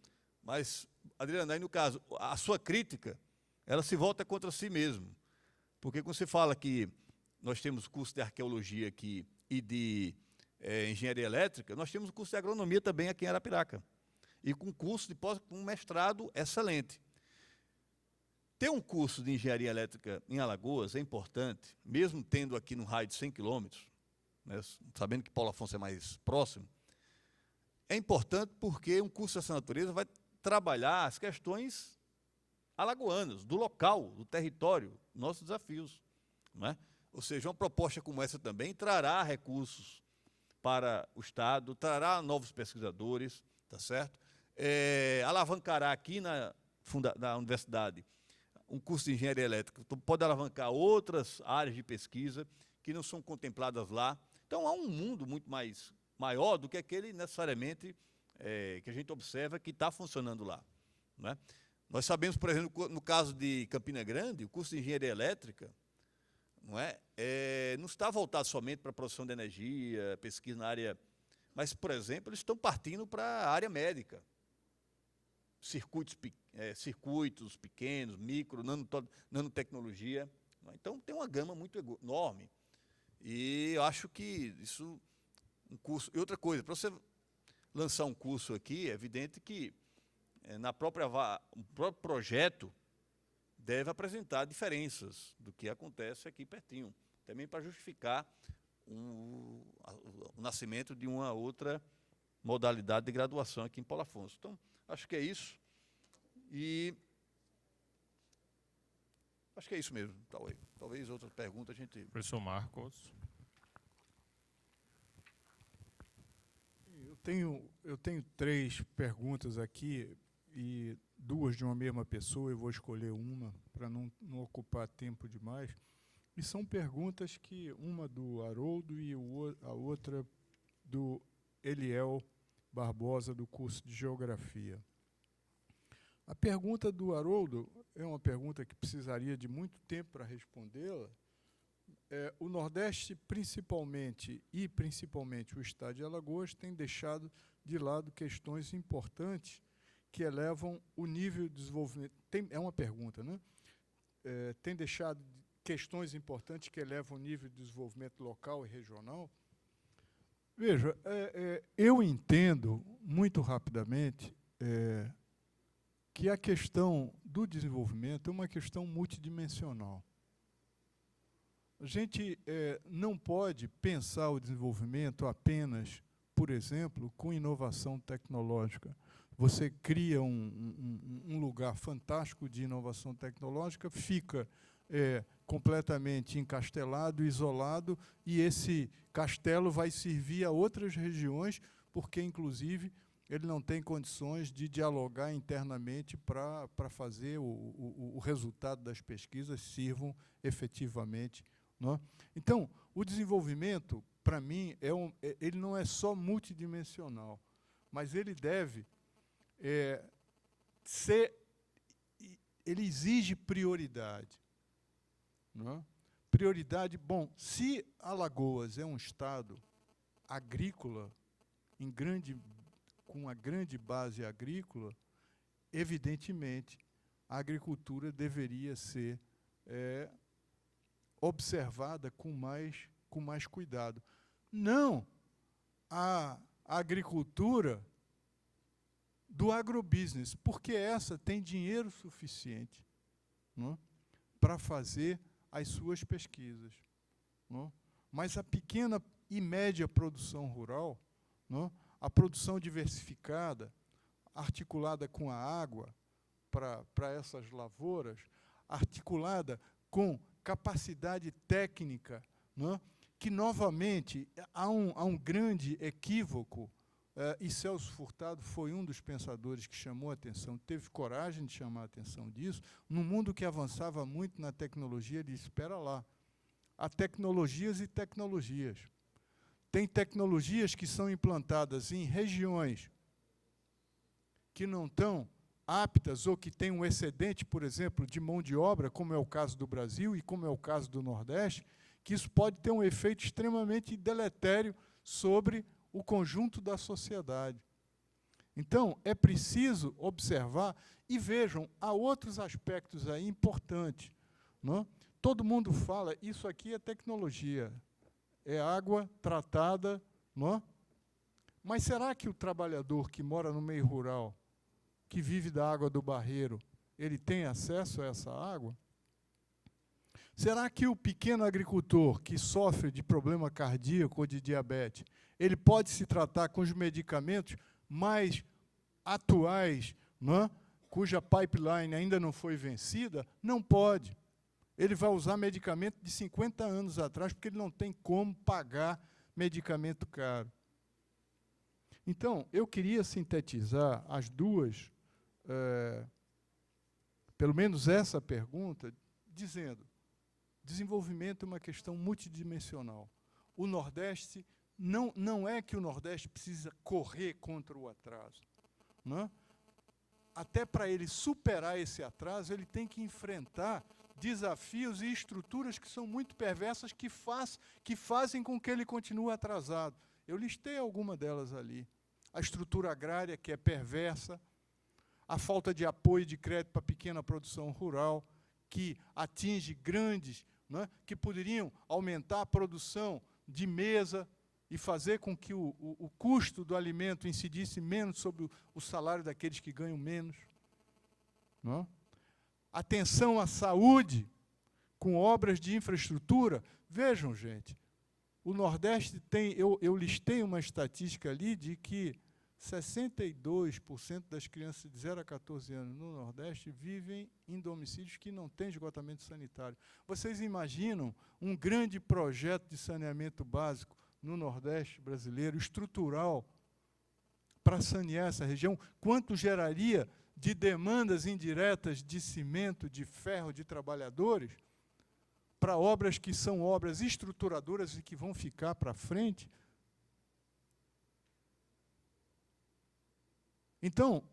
Mas, Adriano, aí no caso, a sua crítica, ela se volta contra si mesmo. Porque quando você fala que nós temos curso de arqueologia aqui e de engenharia elétrica, nós temos o curso de agronomia também aqui em Arapiraca. E com curso de pós, com mestrado excelente. Ter um curso de engenharia elétrica em Alagoas é importante, mesmo tendo aqui no raio de 100 quilômetros, né, sabendo que Paulo Afonso é mais próximo, é importante porque um curso dessa natureza vai trabalhar as questões alagoanas, do local, do território, nossos desafios. Não é? Ou seja, uma proposta como essa também trará recursos para o Estado, trará novos pesquisadores, tá certo? Alavancará aqui na universidade um curso de engenharia elétrica, então pode alavancar outras áreas de pesquisa que não são contempladas lá. Então, há um mundo muito maior do que aquele, necessariamente, que a gente observa que está funcionando lá. Não é? Nós sabemos, por exemplo, no caso de Campina Grande, o curso de engenharia elétrica não está voltado somente para a produção de energia, pesquisa na área, mas, por exemplo, eles estão partindo para a área médica. Circuitos pequenos, micro, nanotecnologia. Então, tem uma gama muito enorme. E eu acho que isso, um curso... E outra coisa, para você lançar um curso aqui, é evidente que o próprio projeto deve apresentar diferenças do que acontece aqui pertinho, também para justificar o nascimento de uma outra modalidade de graduação aqui em Paulo Afonso. Então, acho que é isso. E acho que é isso mesmo. Talvez outra pergunta a gente... Professor Marcos. Eu tenho 3 perguntas aqui, e 2 de uma mesma pessoa, eu vou escolher uma para não ocupar tempo demais. E são perguntas que, uma do Haroldo e a outra do Eliel Barbosa, do curso de Geografia. A pergunta do Haroldo é uma pergunta que precisaria de muito tempo para respondê-la. O Nordeste, principalmente o Estado de Alagoas, tem deixado de lado questões importantes que elevam o nível de desenvolvimento. É uma pergunta, né? Tem deixado questões importantes que elevam o nível de desenvolvimento local e regional. Veja, eu entendo, muito rapidamente, que a questão do desenvolvimento é uma questão multidimensional. A gente não pode pensar o desenvolvimento apenas, por exemplo, com inovação tecnológica. Você cria um lugar fantástico de inovação tecnológica, fica completamente encastelado, isolado, e esse castelo vai servir a outras regiões, porque, inclusive, ele não tem condições de dialogar internamente para fazer o resultado das pesquisas sirvam efetivamente. Não é? Então, o desenvolvimento, para mim, ele não é só multidimensional, mas ele deve ele exige prioridade. Não é? Prioridade, bom, se Alagoas é um estado agrícola, com uma grande base agrícola, evidentemente, a agricultura deveria ser observada com mais cuidado. Não a agricultura do agrobusiness, porque essa tem dinheiro suficiente, não, para fazer as suas pesquisas. Não? Mas a pequena e média produção rural, não, a produção diversificada, articulada com a água para essas lavouras, articulada com capacidade técnica, não, que, novamente, há um grande equívoco, e Celso Furtado foi um dos pensadores que chamou a atenção, teve coragem de chamar a atenção disso. Num mundo que avançava muito na tecnologia, ele disse, espera lá, há tecnologias e tecnologias. Tem tecnologias que são implantadas em regiões que não estão aptas ou que têm um excedente, por exemplo, de mão de obra, como é o caso do Brasil e como é o caso do Nordeste, que isso pode ter um efeito extremamente deletério sobre o conjunto da sociedade. Então, é preciso observar, e vejam, há outros aspectos aí importantes. Não? Todo mundo fala, isso aqui é tecnologia, é água tratada não é? Mas será que o trabalhador que mora no meio rural, que vive da água do barreiro, ele tem acesso a essa água? Será que o pequeno agricultor que sofre de problema cardíaco ou de diabetes, ele pode se tratar com os medicamentos mais atuais, não é? Cuja pipeline ainda não foi vencida? Não pode. Ele vai usar medicamento de 50 anos atrás, porque ele não tem como pagar medicamento caro. Então, eu queria sintetizar as duas, pelo menos essa pergunta, dizendo: desenvolvimento é uma questão multidimensional. O Nordeste, não é que o Nordeste precisa correr contra o atraso, não é? Até para ele superar esse atraso, ele tem que enfrentar desafios e estruturas que são muito perversas, que fazem com que ele continue atrasado. Eu listei alguma delas ali. A estrutura agrária, que é perversa, a falta de apoio de crédito para a pequena produção rural, que atinge grandes, né, que poderiam aumentar a produção de mesa e fazer com que o custo do alimento incidisse menos sobre o salário daqueles que ganham menos. Não? Atenção à saúde, com obras de infraestrutura. Vejam, gente, o Nordeste tem, eu listei uma estatística ali de que 62% das crianças de 0 a 14 anos no Nordeste vivem em domicílios que não têm esgotamento sanitário. Vocês imaginam um grande projeto de saneamento básico no Nordeste brasileiro, estrutural, para sanear essa região? Quanto geraria de demandas indiretas de cimento, de ferro, de trabalhadores, para obras que são obras estruturadoras e que vão ficar para frente? Então,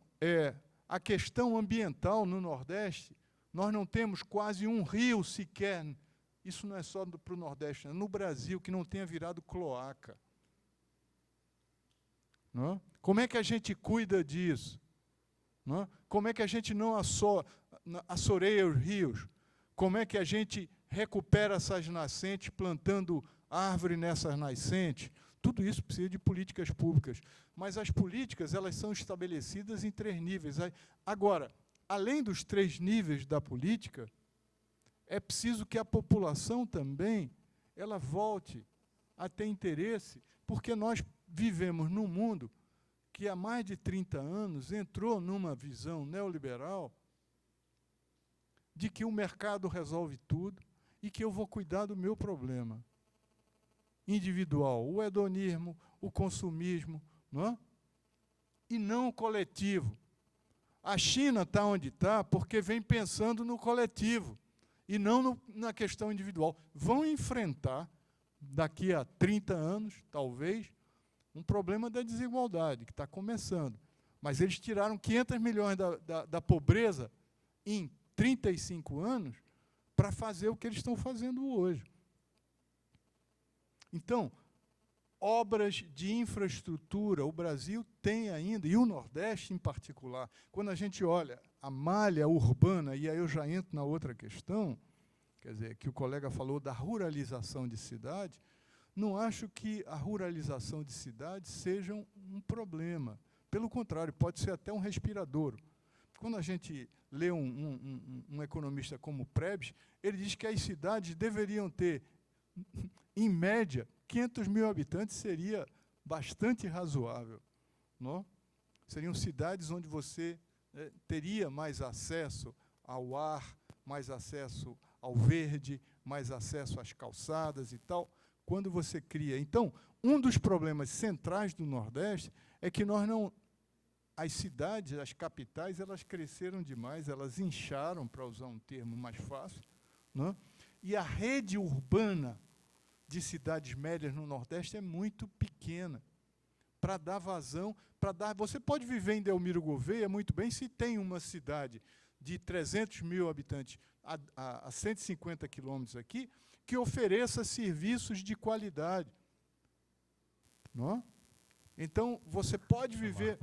a questão ambiental no Nordeste, nós não temos quase um rio sequer, isso não é só para o Nordeste, é no Brasil, que não tenha virado cloaca. Não é? Como é que a gente cuida disso? Não é? Como é que a gente não assoreia os rios? Como é que a gente recupera essas nascentes, plantando árvore nessas nascentes? Tudo isso precisa de políticas públicas. Mas as políticas, elas são estabelecidas em 3 níveis. Agora, além dos 3 níveis da política, é preciso que a população também ela volte a ter interesse, porque nós vivemos num mundo que há mais de 30 anos entrou numa visão neoliberal de que o mercado resolve tudo e que eu vou cuidar do meu problema individual, o hedonismo, o consumismo, não é? E não o coletivo. A China está onde está porque vem pensando no coletivo e não na questão individual. Vão enfrentar, daqui a 30 anos, talvez, um problema da desigualdade, que está começando. Mas eles tiraram 500 milhões da pobreza em 35 anos para fazer o que eles estão fazendo hoje. Então, obras de infraestrutura, o Brasil tem ainda, e o Nordeste em particular, quando a gente olha a malha urbana, e aí eu já entro na outra questão, quer dizer, que o colega falou da ruralização de cidade, não acho que a ruralização de cidades seja um problema. Pelo contrário, pode ser até um respiradouro. Quando a gente lê um economista como Prebes, ele diz que as cidades deveriam ter, em média, 500 mil habitantes seria bastante razoável. Não? Seriam cidades onde você teria mais acesso ao ar, mais acesso ao verde, mais acesso às calçadas e tal, quando você cria. Então, um dos problemas centrais do Nordeste é que as cidades, as capitais, elas cresceram demais, elas incharam, para usar um termo mais fácil, não? E a rede urbana de cidades médias no Nordeste é muito pequena para dar vazão, você pode viver em Delmiro Gouveia muito bem se tem uma cidade de 300 mil habitantes a 150 quilômetros aqui, que ofereça serviços de qualidade. Não? Então, você pode viver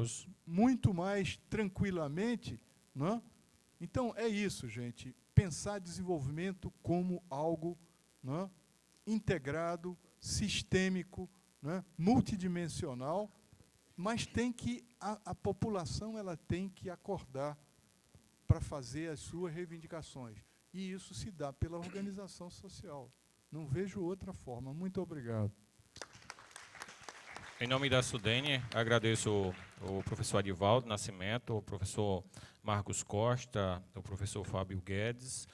muito mais tranquilamente. Não? Então, é isso, gente. Pensar desenvolvimento como algo, não, integrado, sistêmico, né, multidimensional, mas tem que a população ela tem que acordar para fazer as suas reivindicações. E isso se dá pela organização social. Não vejo outra forma. Muito obrigado. Em nome da Sudene, agradeço o professor Adivaldo Nascimento, o professor Marcos Costa, o professor Fábio Guedes,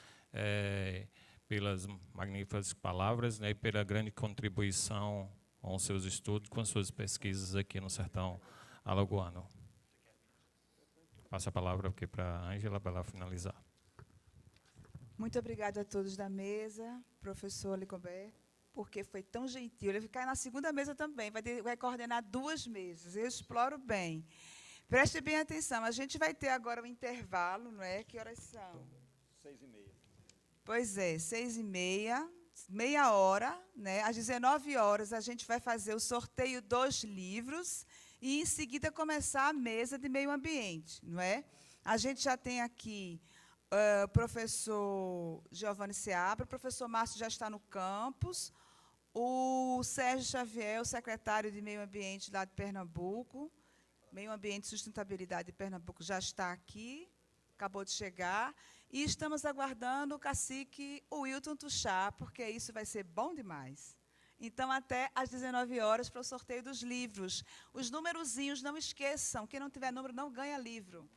pelas magníficas palavras, né, e pela grande contribuição com os seus estudos, com as suas pesquisas aqui no Sertão Alagoano. Passo a palavra aqui para a Ângela, para ela finalizar. Muito obrigada a todos da mesa, professor Licobé, porque foi tão gentil. Ele vai ficar na segunda mesa também, vai coordenar 2 mesas. Eu exploro bem. Preste bem atenção, a gente vai ter agora um intervalo, não é? Que horas são? 6h30. Pois é, 6h30, meia hora, né? Às 19 horas a gente vai fazer o sorteio dos livros e, em seguida, começar a mesa de meio ambiente, não é? A gente já tem aqui o professor Giovanni Seabra, o professor Márcio já está no campus, o Sérgio Xavier, o secretário de Meio Ambiente lá de Pernambuco, Meio Ambiente e Sustentabilidade de Pernambuco, já está aqui, acabou de chegar, e estamos aguardando o cacique Wilton Tuxá, porque isso vai ser bom demais. Então, até às 19 horas para o sorteio dos livros. Os numerozinhos, não esqueçam, quem não tiver número não ganha livro.